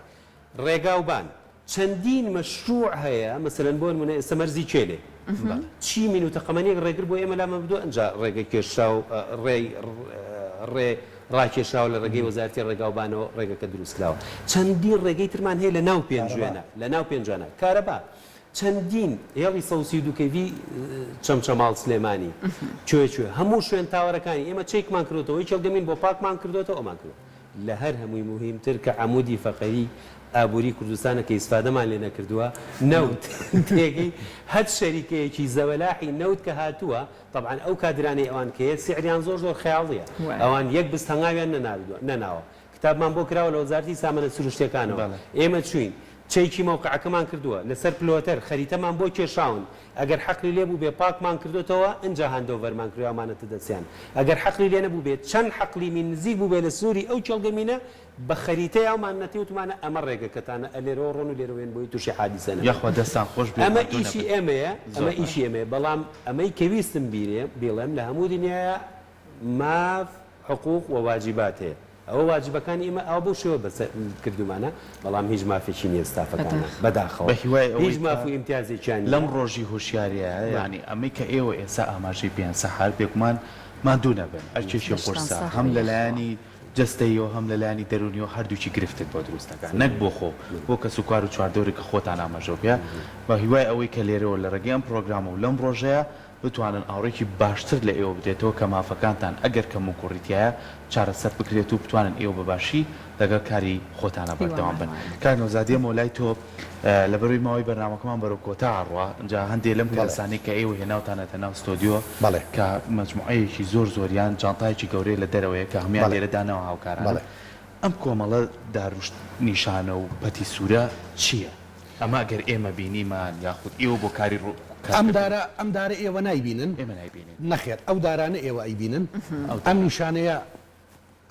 ڕێگاوبان چەندین مەشروع هەیە مەسەلەن بۆ نمونە ئێستا مەرزی چێلێ چی مینوتە قەمەنیەک ڕێگر بۆ ئێمە لامە بدووە ئەنجا ڕێگە کێشا و ڕێ ڕاکێشاوە لە ڕێگەی وەزارەتی ڕێگاوبانەوە ڕێگەکە دروستکراوە چەندین ڕێگەی ترمان هەیە لە ناو پێنجوێنە لە ناو پێنجانە کارەبا چەندین هێڵی سەوسی دووکەوی چەمچەماڵ سلێمانی کوێ هەموو شوێن تاوەرەکانی ئێمە چێکمان کردوەوەی کێڵگەمین بۆ پاکمان کردوێتەوە ئەمان کردو لە هەر هەمووی مهمتر کە عەمودی فەقەری ئابووری کوردستانە کە ئیسفادەمان لێ نەکردووە نەوت تێگەی هەر شەریکەیەکی زەوەلاحی نەوت کە هاتووە طبعا ئەو کادرانەی ئەوان کە سعریان زۆر خەیاڵیە ئەوان یەک بست هەنگاویان نەناوە کتابمان بۆ کراوە لە وەزارەتی سامانە سروشتەکانەوە ئێمە چوین چەیکی مەوقعەکەمان کردووە لەسەر پلۆتەر خەریتەمان بۆ کێشاون ئەگەر حەقلی لێ بوو بێ پاکمان کردوتەوە ئەجا هەندۆڤەرمان کردوامانەتە دەسییان ئەگەر حەقلی لێ نەبوو بێت چەند حەقلی من نزیک بوو بێ لە سووری ئەو چێڵگەمینە بە خەریتە یامان نەتی وتمانە ئەمە ڕێگەکەتانە ئەلێرەوە ڕۆن و لێرەوێن بۆی تووشی حادیسەنە یاخوا دەستان خۆش بێ ئەمە ئیشی ئێمەیە ئەمە ئیشی ئێمێ بەڵام ئەمەی کەویستم بیرێ بێڵێم لە هەموو دنیاە ماف حقوق و واجبات هەیە ئەوە واجبەکانی ئێمە ئەو بۆ شێوە بەس کردومانە بەڵام هیچ مافێکی نیە ستافەکانە بەداخەوە هیچ ماف و ئیمتیازێکیان لەم ڕۆژی هوشیاریە ینی ئەمەی کە ئێوە ئێستا ئاماژەی پێیان سەحار پێکمان مادوو نەبن ئەرچێکی قورسا هەم لەلایەنی جستەیەوە هەم لەلایەنی دەرونیەوە هەردووکی گرفتت بۆ دروستەکان نەک بۆ خۆ بۆ کەس و کار و چواردۆری کە خۆتان ئاماژە بێ بە هیوای ئەوەی کە لێرەوە لە ڕێگەی ئەم پرۆگرام و لەم ڕۆژەیە بتوانن ئاوڕێکی باشتر لە ئێوە بدێتەوە کە مافەکانتان ئەگەر کەم و کوڕیتایە چارەسەر بکرێت و بتوانن ئێوە بەباشی لەگەڵ کاری خۆتانە بەردەوام بن کار نۆزادیە مۆلای تۆ لە بەروی ماوەی بەرنامەکەمان بەرەو کۆتا ئاڕوا اینجا هەندێک لەم کەسانی کە ئێوە هێناوتانەتە ناو ستۆدیۆ کە مەجموعەیەکی زۆریان جانتایکی گەورەی لە دەرەوەیە کە هەمیان لێرە دانەوە هاوکاران ئەم کۆمەڵە داروشت نیشانە و پەتی سوورە چییە؟ ئەمە ئەگەر ئێمە بینیمان یاخود ئێوە بۆ کاری ئەم دارە ئێوە نایبینن ئێمە نایبینین نەخێت ئەو دارانە ئێوە ئەیبینن ئەم نیشانەیە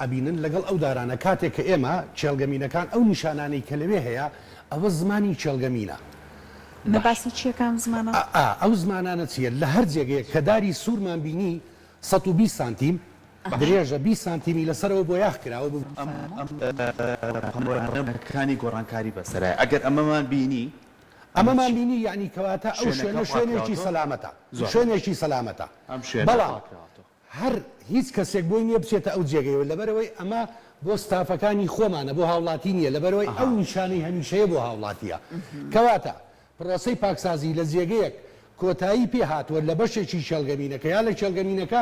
ئەبینن لەگەڵ ئەو دارانە کاتێک کە ئێمە چێڵگەمینەکان ئەو نیشانانەی کە لەوێ هەیە ئەوە زمانی چێڵگەمینە مەباسی چیەکان زمانە ئەو زمانانە چیە لە هەر جێگەیە کە داری سوورمان بینی 120 سانتیم درێژە 20 سانتیمی لەسەرەوە بۆ یاخ کراوە ئەمڕەکانی گۆڕانکاری بەسەرای ئەگەر ئەمەمان بینی ئەمەمان بینی یعنی کەواتە ئەو شوێنە شوێنێکی سەلامەتە شوێنێکی سەلامەتە بەڵام هەر هیچ کەسێک بۆی نییە بچێتە ئەو جێگەیەوە لەبەرەوەی ئەمە بۆ ستافەکانی خۆمانە بۆ هاوڵاتی نییە لەبەرەوەی ئەو نیشانەی هەمیشەیە بۆ هاوڵاتیە کەواتە پرۆسەی پاکسازی لە جێگەیەک کۆتایی پێ هاتووە لە بەشێکی چێڵگەمینەکە یا لە چێڵگەمینەکە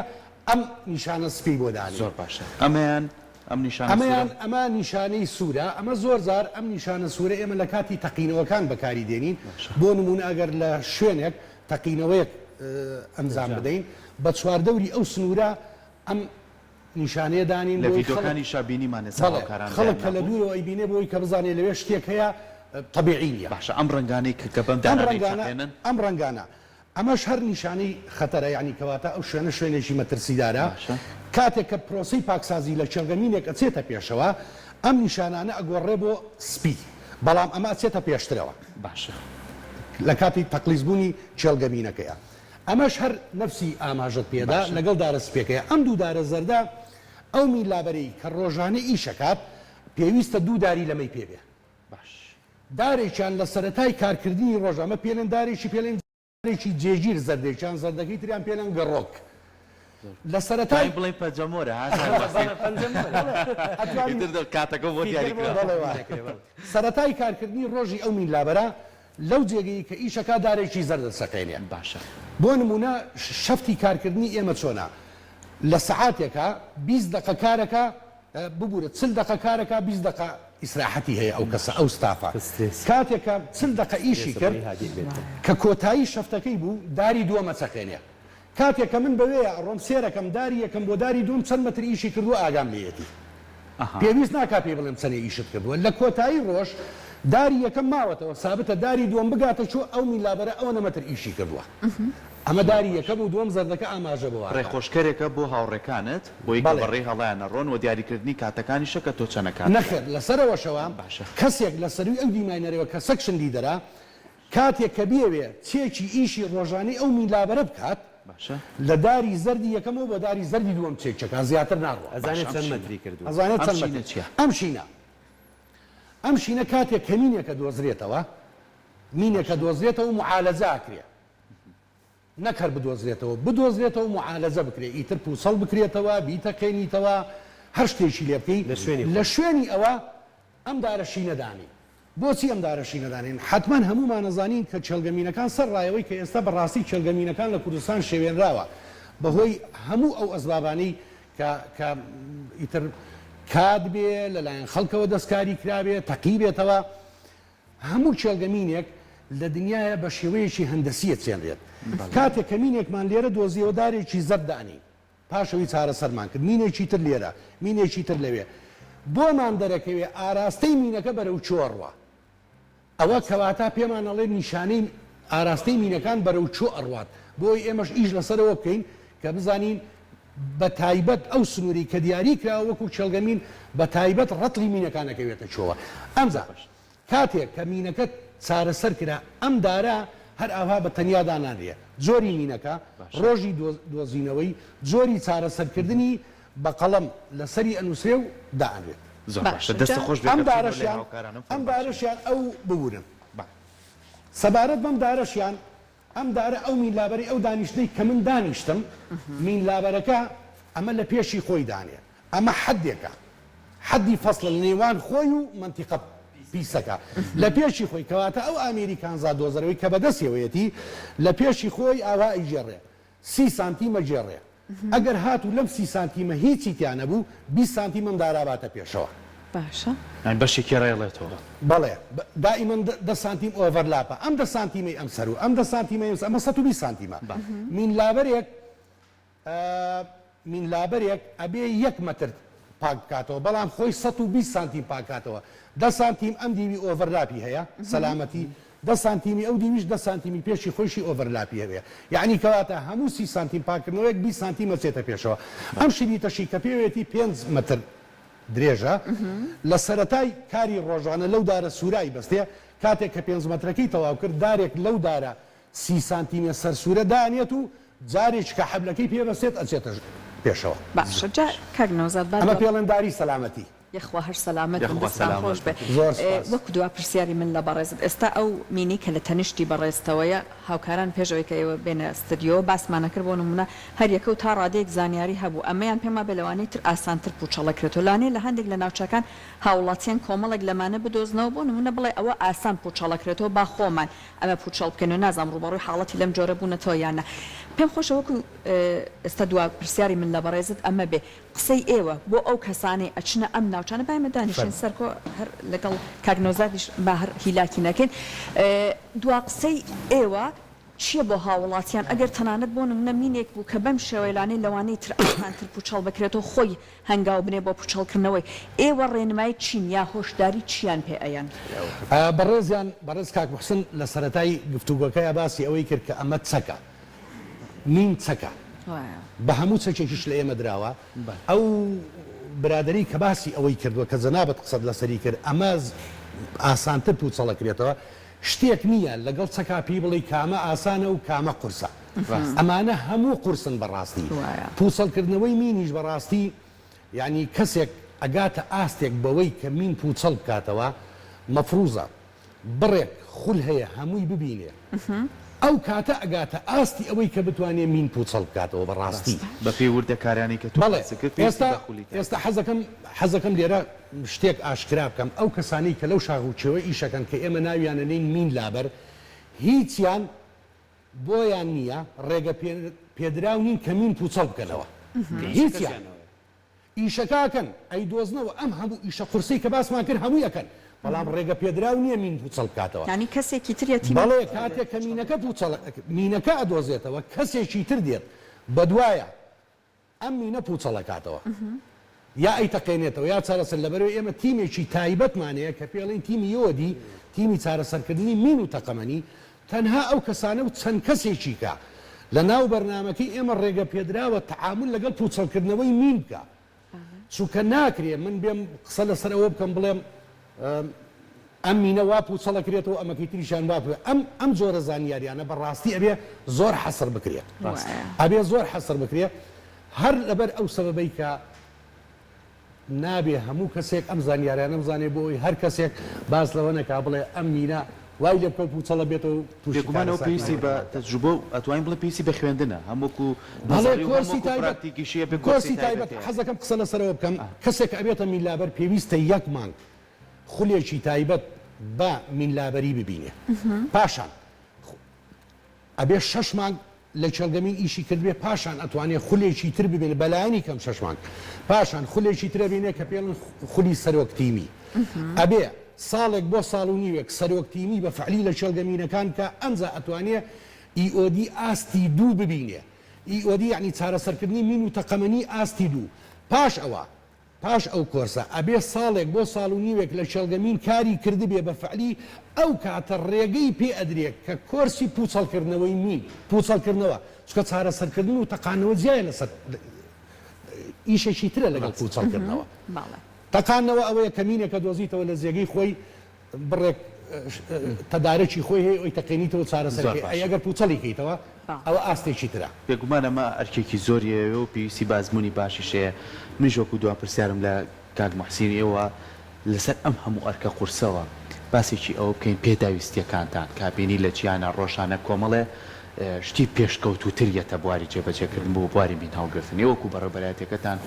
ئەم نیشانە سپی بۆ دانی زۆر باشە ئەمەیان ئەمە نیشانەی سوورە ئەمە زۆر زار ئەم نیشانە سوورە ئێمە لە کاتی تەقینەوەکان بەکاری دێنین بۆ نمونە ئەگەر لە شوێنێک تەقینەوەیەک ئەنجام بدەین بە چواردەوری ئەو سنوورە ئەم نیشانەیە دانین لە ڤیدۆکانی شابینیمانە خەڵک کە لە دوورەوە ئەیبینێ بۆی کە بزانێ لەوێ شتێک هەیە طبیعیە باشە ئەم ڕنگانەی کە بەم ئەم ڕنگانە ئەمەش هەر نیشانەی خەتەرە یعنی کەواتە ئەو شوێنە شوێنێکی مەترسیدارە کاتێک کە پرۆسی پاکسازی لە چێڵگەمینێک ئەچێتە پێشەوە ئەم نیشانانە ئەگۆڕێ بۆ سپی بەڵام ئەمە ئەچێتە پێشترەوە باشە لە کاتی تەقلیزبوونی چێڵگەمینەکەیە ئەمەش هەر نەفسی ئاماژت پێدا لەگەڵ دارە سپێکەیە ئەم دوو دارە زەردە ئەو میلابەرەی کە ڕۆژانە ئیشەکات پێویستە دوو داری لەمەی پێبێ باش دارێکیان لە سەرەتای کارکردنی ڕۆژەمە پێڵێن دارێکی پێڵێن دارێکی جێگیر زەردێکیان زەردەکەی تریان پێڵێن گەڕۆک لە سەرەتای بڵێ پەنجەمۆرە کاتەکە بۆ سەرەتای کارکردنی ڕۆژی ئەو میلابەرە لەو جێگەی کە ئیشەکە دارێکی زەردە سەقێنێ باشە بۆ نمونە شەفتی کارکردنی ئێمە چۆنا لە سەعاتێکە 20 دقە کارەکە ببوورە 40 دقە کارەکە 20 دقە ئیسراحەتی هەیە ئەو کەسە ئەو ستافە کاتێکە 40 دقە ئیشی کرد کە کۆتایی شەفتەکەی بوو داری دووەمە چەقێنێ کاتێکە من بەوەیە ڕۆم سێرەکەم داری یەکەم بۆ داری دوم چەند مەتر ئیشی کردووە ئاگام لێتی پێویست ناکا پێ بڵێم چەندێ ئیشت کردووە لە کۆتایی ڕۆژ داری یەکەم ماوەتەوە سابتە داری دووەم بگاتە چۆ ئەو میلابەرە ئەوە نەمەتر ئیشی کردووە ئەمە داری یەکەم و دووەم زەردەکە ئاماژە بووە ڕێخۆشکەرێکە بۆ هاوڕێکانت بۆی بەڕێ هەڵیانە ڕۆن و دیاریکردنی کاتەکانی شەکە تۆ چەنەکان نەخێت لەسەرەوەشەوە کەسێک لە سەروی ئەو دیماینەرەوە کە سەکشن لیدەرە کاتێک کە بێوێ چێکی ئیشی ڕۆژانەی ئەو میلابەرە بکات لە داری زەردی یەکەمەوە بە داری زەردی دووەم چێکچەکە زیاتر ناڕوە ئەزانێت چەند مەتری کردووە ئەزانێت چەند مەتر چیە ئەم شینە کاتێک کە مینێکە دۆزرێتەوە مینێکە دۆزرێتەوە معالەجە ئاکرێ نەکەر بدۆزرێتەوە معالەجە بکرێ ئیتر پوسەڵ بکرێتەوە بیتەقێنیتەوە هەر شتێکی لێ بکەی لە شوێنی ئەوە ئەم دارەشی نەدانی بۆچی ئەم دارەشی نەدانین حتمما هەمومان نەزانین کە چێڵگەمینەکان سەر ڕایەوەی کە ئێستا بەڕاستی چێڵگەمینەکان لە کوردستان شێوێنراوە بەهۆی هەموو ئەو ئەسبابانەی کە ئیتر کات بێ لەلایەن خەڵکەوە دەستکاری کرابێ تەقی بێتەوە هەموو چێڵگەمینێک لە دنیاە بە شێوەیەکی هەندەسیە چێنرێت کاتێک کە مینێکمان لێرە دۆزیەوە دارێکی زەردانی پاشەوەی چارەسەرمان کرد مینێکی تر لێرە مینێکی تر لەوێ بۆمان دەرەکەوێ ئاراستەی مینەکە بەرەو چۆڕوە ئەوە کەواتە پێمانەڵێ نیشانەی ئاراستەی مینەکان بەرەو چۆ ئەڕوات بۆی ئێمەش ئیش لەسەرەوە بکەین کە بزانین بە تایبەت ئەو سنووری کە دیاری کراوە وەکو چێلگەمین بە تایبەت ڕەتڵی مینەکانەکەوێتە چۆوە ئەمجا کاتێک کە مینەکەت چارەسەر کرا ئەم دارە هەر ئاها بە تەنیادا نانرێ جۆری مینەکە ڕۆژی دۆزینەوەی جۆری چارەسەرکردنی بە قەڵەم لەسەری ئەنووسێ و دائەنرێت دەستە خۆش ئەم دارەشیان ئەو ببورن سەبارەت بەم دارەشیان ئەم دارە ئەو میلابەری ئەو دانیشتەی کە من دانیشتم میلابەرەکە ئەمە لە پێشی خۆی دانێ ئەمە حەدێکە حەدی فەسڵ نێوان خۆی و منتیقە پیسەکە لە پێشی خۆی کەواتە ئەو ئامریکانزا دۆزەرەوەی کە بەدەستێوەیەتی لە پێشی خۆی ئاوا ئیژێڕێ 30 سانتیمە جێڕێ ئەگەر هاتو لەم 30 سانتیمە هیچی تیانە بوو 20 سانتیمم داراباتە پێشەوە باشە بەشێکی ڕێڵێتەوە بەڵێ دائیمەن 10 سانتیم ئۆڤەرلاپە ئەم 10 سانتیمەی ئەم سەر و ئەم 10 سانتیمە ئەمە 120 سانتیمە مینلابەرێک ئەبێ 1 مەتر پاک بکاتەوە بەڵام خۆی 120 سانتیم پاکاتەوە 10 سانتیم ئەم دیوی ئۆڤەرلاپی هەیە سەلامەتی 10 سانتیمی ئەو دیویش 10 سانتیمی پێشی خۆشی ئۆڤەرلاپی هەیە یعنی کەواتە هەموو 30 سانتیم پاکردنەوەیەک 20 سانتیمە چێتە پێشەوە ئەم شریتەشی کە پێوێتی 5 مەتر درێژە لە سەرەتای کاری ڕۆژانە لەو دارە سوورایی بەستێ کاتێک کە 5 مەترەکەی تەواو کرد دارێک لەو دارە 30 سانتیمە سەر سوورە دانێت و جارێک کە حەبلەکەی پێبەستێت ئەچێتە پێشەوە باشە جا کاک نەوزاد ئەمە پێڵێنداری سەلامەتی یخوا هەر سەلامەت دەستان خۆش بێ وەکو دوا پرسیاری من لە بەڕێزت ئێستا ئەو مینی کە لە تەنیشتی بەڕێستەوەیە هاوکاران پێشەوەی کە ئێوە بێنە ستدیۆ باسمانە کرد بۆ نمونە هەر یەکە و تا ڕادەیەک زانیاری هەبوو ئەمەیان پێما بەلەوانەی تر ئاسانتر پوچەڵەکرێتەوە لانێ لە هەندێک لە ناوچەکان هاوڵاتیان کۆمەڵێک لەمانە بدۆزنەوە بۆ نمونە بڵێ ئەوە ئاسان پوچەڵەکرێتەوە با خۆمان ئەمە پوچەڵ بکەن و نازام ڕوبەڕووی حاڵەتی لەم جۆرە بوونەتەوە یانە پێم خۆشە وەکو ئێستا دوا پرسیاری من لە بەڕێزت ئەمە بێ قسەی ئێوە بۆ ئەو کەسانەی ئەچنە ئەم ناوچانە بایمە دانیشتن سەرکۆ هەر لەگەڵ کاگنۆزادیش با هەر هیلاکی نەکەین دوا قسەی ئێوە چییە بۆ هاوڵاتیان ئەگەر تەنانەت بۆ نمونە مینێک بوو کە بەم شێوەیلانەی لەوانەی تر ئاسانتر پوچەڵ بکرێتەوە خۆی هەنگاو بنێ بۆ پوچەڵکردنەوەی ئێوە ڕێنمای چین یا هۆشداری چیان پێ ئەیان بەڕێزیان بەڕێز کاک محسن لە سەرەتای گفتوگۆکەی باسی ئەوەی کرد کە ئەمە چەکە نیم چەکە بە هەموو چەکێکیش لە ئێمە دراوە ئەو برادری کە باسی ئەوەی کردووە کە جەنابەت قسەت لەسەری کرد ئەمە ئاسانتر پوچەڵەکرێتەوە شتێک نییە لەگەڵ چەکاپی بڵێ کامە ئاسانە و کامە قورسە ئەمانە هەموو قورسن بەڕاستی پوچەڵکردنەوەی مینیش بەڕاستی یعنی کەسێک ئەگاتە ئاستێک بەوەی کە مین پوچەڵ بکاتەوە مەفروزە بڕێک خول هەیە هەمووی ببینێ ئەو کاتە ئەگاتە ئاستی ئەوەی کە بتوانێت مین پوچەڵ بکاتەوە بەڕاستی بە پێی وردەکارانی کە ئێستا حەزەکەم لێرە شتێک ئاشکرا بکەم ئەو کەسانی کە لەو شاغوچەوە ئیشەکەن کە ئێمە ناویانەنین مین لابەر هیچیان بۆیان نییە ڕێگە پێدراو نین کە مین پوچەڵ بکەنەوە هیچیان ئیشەکەکەن ئەی دۆزنەوە ئەم هەموو ئیشە قورسی کە باسمان کرد هەموو یەکەن بەڵام ڕێگە پێدراو نییە مین پوچەڵ بکاتەوە ینی کەسێکی ترێتی بەڵێ کاتێک کە مینەکە ئەدۆزێتەوە کەسێکی تر دێت بەدوایە ئەم مینە پوچەڵەکاتەوە یا ئەی تەقێنێتەوە یا چارەسەر لەبەرەوەی ئێمە تیمێکی تایبەتمانەیە کە پێڵین تیمی یۆدی تیمی چارەسەرکردنی مین و تەقەمەنی تەنها ئەو کەسانە و چەند کەسێکی کە لە ناو بەرنامەکەی ئێمە ڕێگە پێدراوە تەعامل لەگەڵ پوچەڵکردنەوەی مین بکە چونکە ناکرێ من بێم قسە لەسەرەوە بکەم بڵێم ئەم مینە وا پوچەڵەکرێتەوە ئەمەکەی تریشان وا ئەم جۆرە زانیاریانە بەڕاستی ئەبێ زۆر حەسر بکرێت ئەبێ زۆر حەسر بکرێت هەر لەبەر ئەو سەبەبەی کە نابێ هەموو کەسێک ئەم زانیاریانە بزانێ بۆی هەر کەسێک باس لەوە نەکا بڵێ ئەم مینە وای لێ بکە پوچەڵە بێتەوە توشگومانەوە پێویستی بە تەجروبە و ئەتوانین بڵێ پێویستی بە خوێندنە هەمووکو کۆرسی تایبەت حەزەکەم قسە لەسەرەوە بکەم کەسێک ئەبێتە میلابەر پێویستە یەک مانگ خولێکی تایبەت بە میلابەری ببینێ پاشان ئەبێ 6 مانگ لە چێلگەمین ئیشی کردبێ پاشان ئەتوانێت خولێکی تر ببێن بەلایانی کەم 6 مانگ پاشان خولێکی ترە بینێ کە پێڵن خولی سەرۆکتیمی ئەبێ ساڵێک بۆ ساڵ و نیوێک سەرۆکتیمی بە فعلی لە چێلگەمینەکان کە ئەمجا ئەتوانێت ئیئۆدی ئاستی دوو ببینێ ئیئۆدی یعنی چارەسەرکردنی مین و تەقەمەنی ئاستی دوو پاش ئەوە پاش ئەو کۆرسە ئەبێ ساڵێک بۆ ساڵ و نیوێک لە شەلگەمین کاری کردی بێ بە فعلی ئەو کاتە ڕێگەی پێ ئەدرێت کە کۆرسی پوچەڵکردنەوەی مین پوچەڵکردنەوە چکە چارەسەرکردن و تەقانەوە جیای لەسەر ئیشێکی ترە لەگەڵ پوچەڵکردنەوە تەقانەوە ئەوەیە کەمینێکە دۆزیتەوە لە زێگەی خۆی بڕێک تەدارەکی خۆی هەیە ئەوی تەقینیتەوە چارەسەرکی ئەگەر پوچەڵی کەیتەوە ئەوە ئاستێکی ترە بێگومان ئەمە ئەرکێکی زۆریەوە و پێویستی بازمونی باشیشەیە من ژۆکو دوا پرسیارم لە کاک محسینی ئێوە لەسەر ئەم هەموو ئەرکە قورسەوە باسێکی ئەوە بکەین پێداویستیەکانتان کابینی لە جیانە ڕۆژانە کۆمەڵێ شتی پێشکەوتوتریەتە بواری جێبەجێکردن بۆ بواری بین هەڵگرتن ئێوەکو بەڕێبەرایەتەکەتان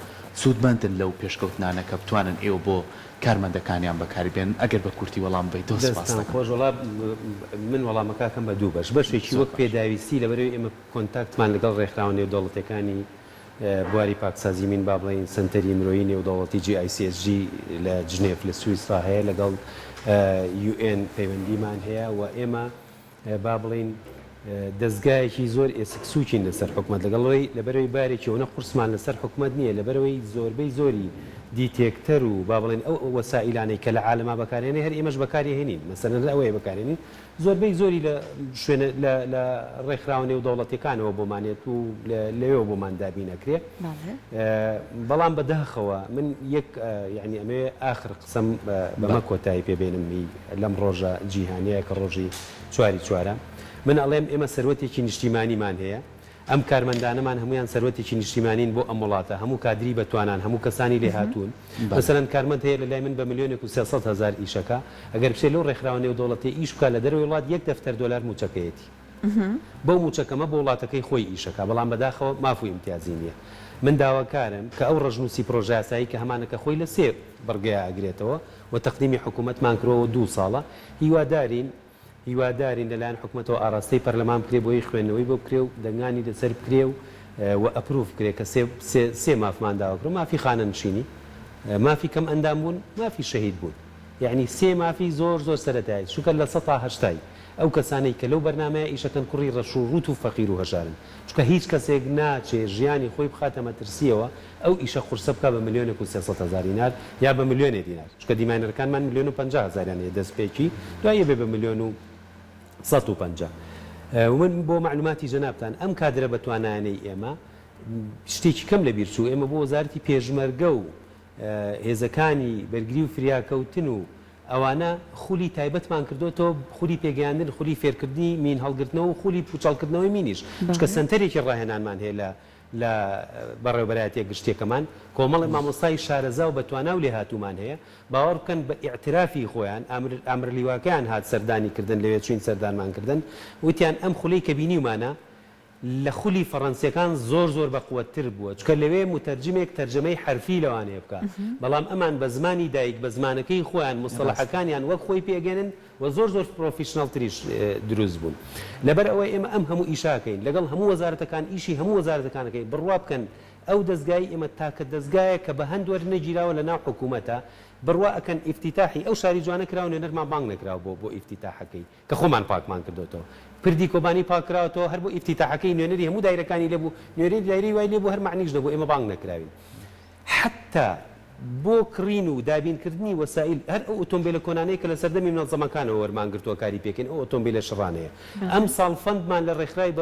سوودمەندن لەو پێشکەوتنانە کە بتوانن ئێوە بۆ کارمەندەکانیان بەکاری بێن ئەگەر بە کورتی وەڵام بێت خۆش وڵام من وەڵامەکەکەم بە دوو بەش بەشێکی وەک پێداویستی لەبەرەوەی ئێمە کۆنتاکتمان لەگەڵ ڕێکخراوە نێودەوڵەتەکانی بواری پاکسازی من با بڵین سنتەری مرۆیی نێودەوڵەتی GICSG لە جنێف لە سویسرا هەیە لەگەڵ UN پەیوەندیمان هەیە و ئێمە با بڵین دەستگایەکی زۆر ئێسکسوچین لەسەر حکومەت لەگەڵەوەی لەبەرەوەی بارێکی ئەوە قورسمان لەسەر حکومەت نییە لەبەرەوەی زۆربەی زۆری دیتێکتەر و با بڵێن ئەو وەسائلانەی کە لە عالەما بەکارێنێ هەر ئێمەش بەکاری هێنین مەسەلەن ئەوەیە بەکارێنین زۆربەی زۆری لە شوێنە لە ڕێکخراوە نێودەوڵەتیەکانەوە بۆمانێت و لەوێ بۆمان دابین ئەکرێ بەڵام بەداخەوە من یەک یعنی ئەمێ ئاخر قسەم بەمە کۆتایی پێبێنم لەم ڕۆژە جیهانەیە کە ڕۆژی چواری چوارە من ئەڵێم ئێمە سەرۆتێکی نیشتیمانیمان هەیە ئەم کارمەندانەمان هەمویان سەرۆتێکی نیشتیمانین بۆ ئەم وڵاتە هەموو کادری بەتوانان هەموو کەسانی لێ هاتوون مەسەرەن کارمەند هەیە لەلای من بە 1,300,000 ئیشەکە ئەگەر بچێت لەو ڕێکخراوە نێودەوڵەتی ئیش بکات لە دەروی وڵات $1 دەفتەر موچەکەیەتی بەو موچەکەمە بۆ وڵاتەکەی خۆی ئیشەکە بەڵام بەداخەوە مافوی امتیازی نییە من داواکارم کە ئەو ڕژنووسی پرۆژە یاسایی کە هەمانەکە خۆی لە سێ بڕگەیە ئەگرێتەوە و تەقدیمی حکوومەتمان کردەوە 2 ساڵە هیوادارین لەلایەن حکوومەتەوە ئاراستەی پەرلەمان بکرێ بۆی خوێندنەوەی بۆ بکرێ و دەنگانی لەسەر بکرێ و ئەپروف بکرێ کە سێ مافمان داواکرێ مافی خانەنشینی مافی کەم ئەندام بوون مافی شەهید بوون یعنی سێ مافی زۆر سەرەتایی چونکە لە 180 ئەو کەسانەی کە لەو بەرنامەیە ئیشەکەن کوڕی ڕەش و ڕوت و فەقیر و هەژارن چونکە هیچ کەسێک ناچێ ژیانی خۆی بخاتە مەترسیەوە ئەو ئیشە قورسە بکە بە 1,300,000 دینار یا بە 1,000,000 دینار چونکە دیماینەرەکانمان 1,50,000 دەستپێکی دوایە بێ بە 1,150,000 ومن بۆ معلوماتی جەنابتان ئەم کادرە بە توانایانەی ئێمە شتێکی کەم لە بیرچوو ئێمە بۆ وەزارەتی پێشمەرگە و هێزەکانی بەرگری و فریاکەوتن و ئەوانە خولی تایبەتمان کردوتەوە خولی پێگەیاندن خولی فێرکردنی مین هەڵگرتنەوە و خولی پوچەڵکردنەوەی مینیش چکە سنتەرێکی ڕاهێنانمان هەیە لە بەڕێوەبەرایەتیە گشتێکەمان کۆمەڵی مامۆستای شارەزا و بەتوانا و لێ هاتوومان هەیە باوەڕ بکەن بە ئیعترافی خۆیان ئامرلیواکەیان هات سەردانی کردن لەوێ چوین سەردانمان کردن وتیان ئەم خولەی کە بینیومانە لە خولی فەڕەنسیەکان زۆر بەقوەتتر بووە چکە لەوێ متەرجمێک تەرجەمەی حرفی لەوانەیە بکە بەڵام ئەمان بە زمانی دایک بە زمانەکەی خۆیان مستەڵەحەکانیان وەک خۆی پێگەنن و زۆر پرۆفیشناڵتریش دروست بوون لەبەر ئەوەی ئێمە ئەم هەموو ئیشاکەین لەگەڵ هەموو وەزارەتەکان ئیشی هەموو وەزارەتەکانەکەی بڕوا بکەن ئەو دەستگای ئێمە تاکە دەستگایە کە بە هەندوەر نەگیراوە لە ناو حکوومەتە بڕوا ئەکەن ئیفتیتاحی ئەو شاری جوانە کراوە نێنەرمان بانگ نەکراوە بۆ ئیفتیتاحەکەی کە خۆمان پاکمان کردوتەوە پردی کۆبانی پاکراوەتەوە هەر بۆ ئیفتیتاحەکەی نوێنەری هەموو دایرەکانی لێبوو نوێنەری دایری وای لێبوو هەر معنیش نەبوو ئێمە بانگ نەکراوین حتا بۆ کڕین و دابینکردنی وەسائل هەر ئەو ئۆتۆمبیلە کۆنانەیە کە لە سەردەمی منەظەمەکانەوە وەرمانگرتووە کاری پێکەین ئەو ئۆتۆمبیلە شڕانەیە ئەم ساڵ فەندمان لە ڕێکخراوی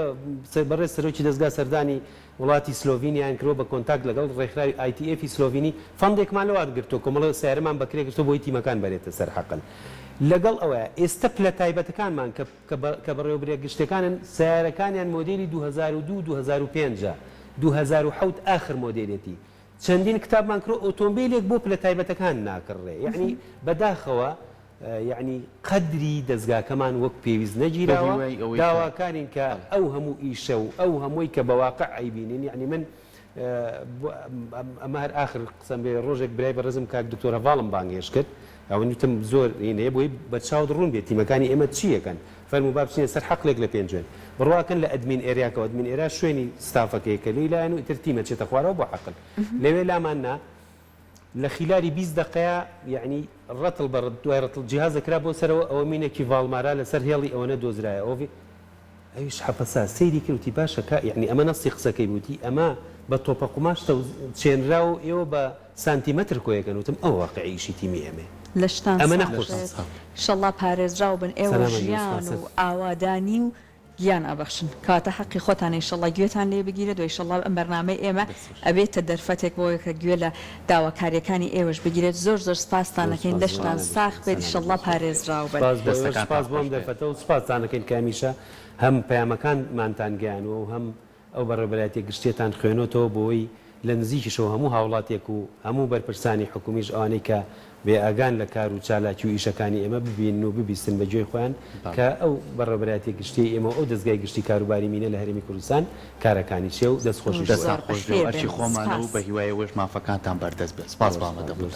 بەڕێز سەرۆکی دەستگا سەردانی وڵاتی سلۆڤینیان کردووە بە کۆنتاکت لەگەڵ ڕێکخراوی ITF سلۆڤینی فەندێکمان لەوات گرتووە کۆمەڵە سیارەمان بەکرێ گرتووە بۆی تیمەکان بەرێتە سەر حەقن لەگەڵ ئەوە ئێستا پلە تایبەتەکانمان کە بەڕێوەبرێ گشتەکانن سیارەکانیان مۆدێلی 2002 2007 ئاخر مۆدێلێتی چەندین کتابمان کرۆ ئۆتۆمبیلێک بۆ پلە تایبەتەکان ناکڕێ یعنی بەداخەوە یعنی قەدری دەستگاکەمان وەک پێویست نەگیراوە داواکارین کە ئەو هەموو ئیشە و ئەو هەمووی کە بەواقع ئەیبینین یعنی من ئەمە هەر آخر قسەم بێ ڕۆژێک برای بەڕێزم کاک دکتۆر هەڤاڵم بانگێش کرد ئەوەنیتم زۆر هەیە بۆی بە چاود ڕوون بێت تیمەکانی ئێمە چیەکەن فەرموو با بچینە سەر حەقلێک لە پێنجێن بڕواکەن لە ئەدمین ئێریاکەوە ئەدمین ئێرا شوێنی ستافەکەی کە لەیلایەن و ئیتر تیمە چێتە خوارەوە بۆ حەقل لەوێ لاماننا لە خلاری 20 دقەیە یعنی ڕەتڵ بە دوای ڕەتڵ جیهازەکرا بۆ سەرەوە ئەوە مینێکی ڤاڵمارا لەسەر هێڵی ئەوەنە دۆزرایە ئەوە ئەویش حەفەسا سەیری کردوتی باشە یعنی ئەمە نەستی قسەکەی بوتی ئەمە بە تۆپە قوماش چێنرا و ئێوە بە سانتیمەتر کۆیەکەن وتم ئەو واقعیشی تیمی ئەمێ لە شتان ئەمە ساڵ نەخۆش بێت. ئینشەڵڵا پارێزراو بن ئێوە سەلام ژیان علیکم. و ئاوادانی و گیان ئابەخشن کاتە حەقی خۆتان ئینشەڵڵا گوێتان لێ بگیرێت و ئینشەڵڵا ئەم بەرنامەی ئێمە ئەبێتە دەرفەتێک بۆ کە گوێ لە داواکاریەکانی ئێوەش بگیرێت زۆر سپاسان دەکەین دەشتان ساخ بێت ئینشەڵڵا پارێزراو بن. سپاس بۆم دەرفەتە و سپاسانەکەین کامیشە هەم پەیامەکانمانتان گەیانەوە و هەم ئەو بەڕێبەرایەتێک گشتێتان خوێنەوە بۆی لە نزیکیشەوە هەموو هاوڵاتێک و هەموو بەرپرسانی حکومیش ئەوانەی کە بێ ئاگان لە کار و چالاکی و ئیشەکانی ئێمە ببین و ببیستن بە گوێی خۆیان کە ئەو بەڕێبەرایەتی گشتی ئێمە ئەو دەستگای گشتی کاروباری مینە لە هەرێمی کوردستان کارەکانی چێ و دەستخۆشی دەستا خۆش ئەرچی خۆمانە و بە هیوایە وەش مافەکانتان بەردەست بێت سپاس بامە دەبوو.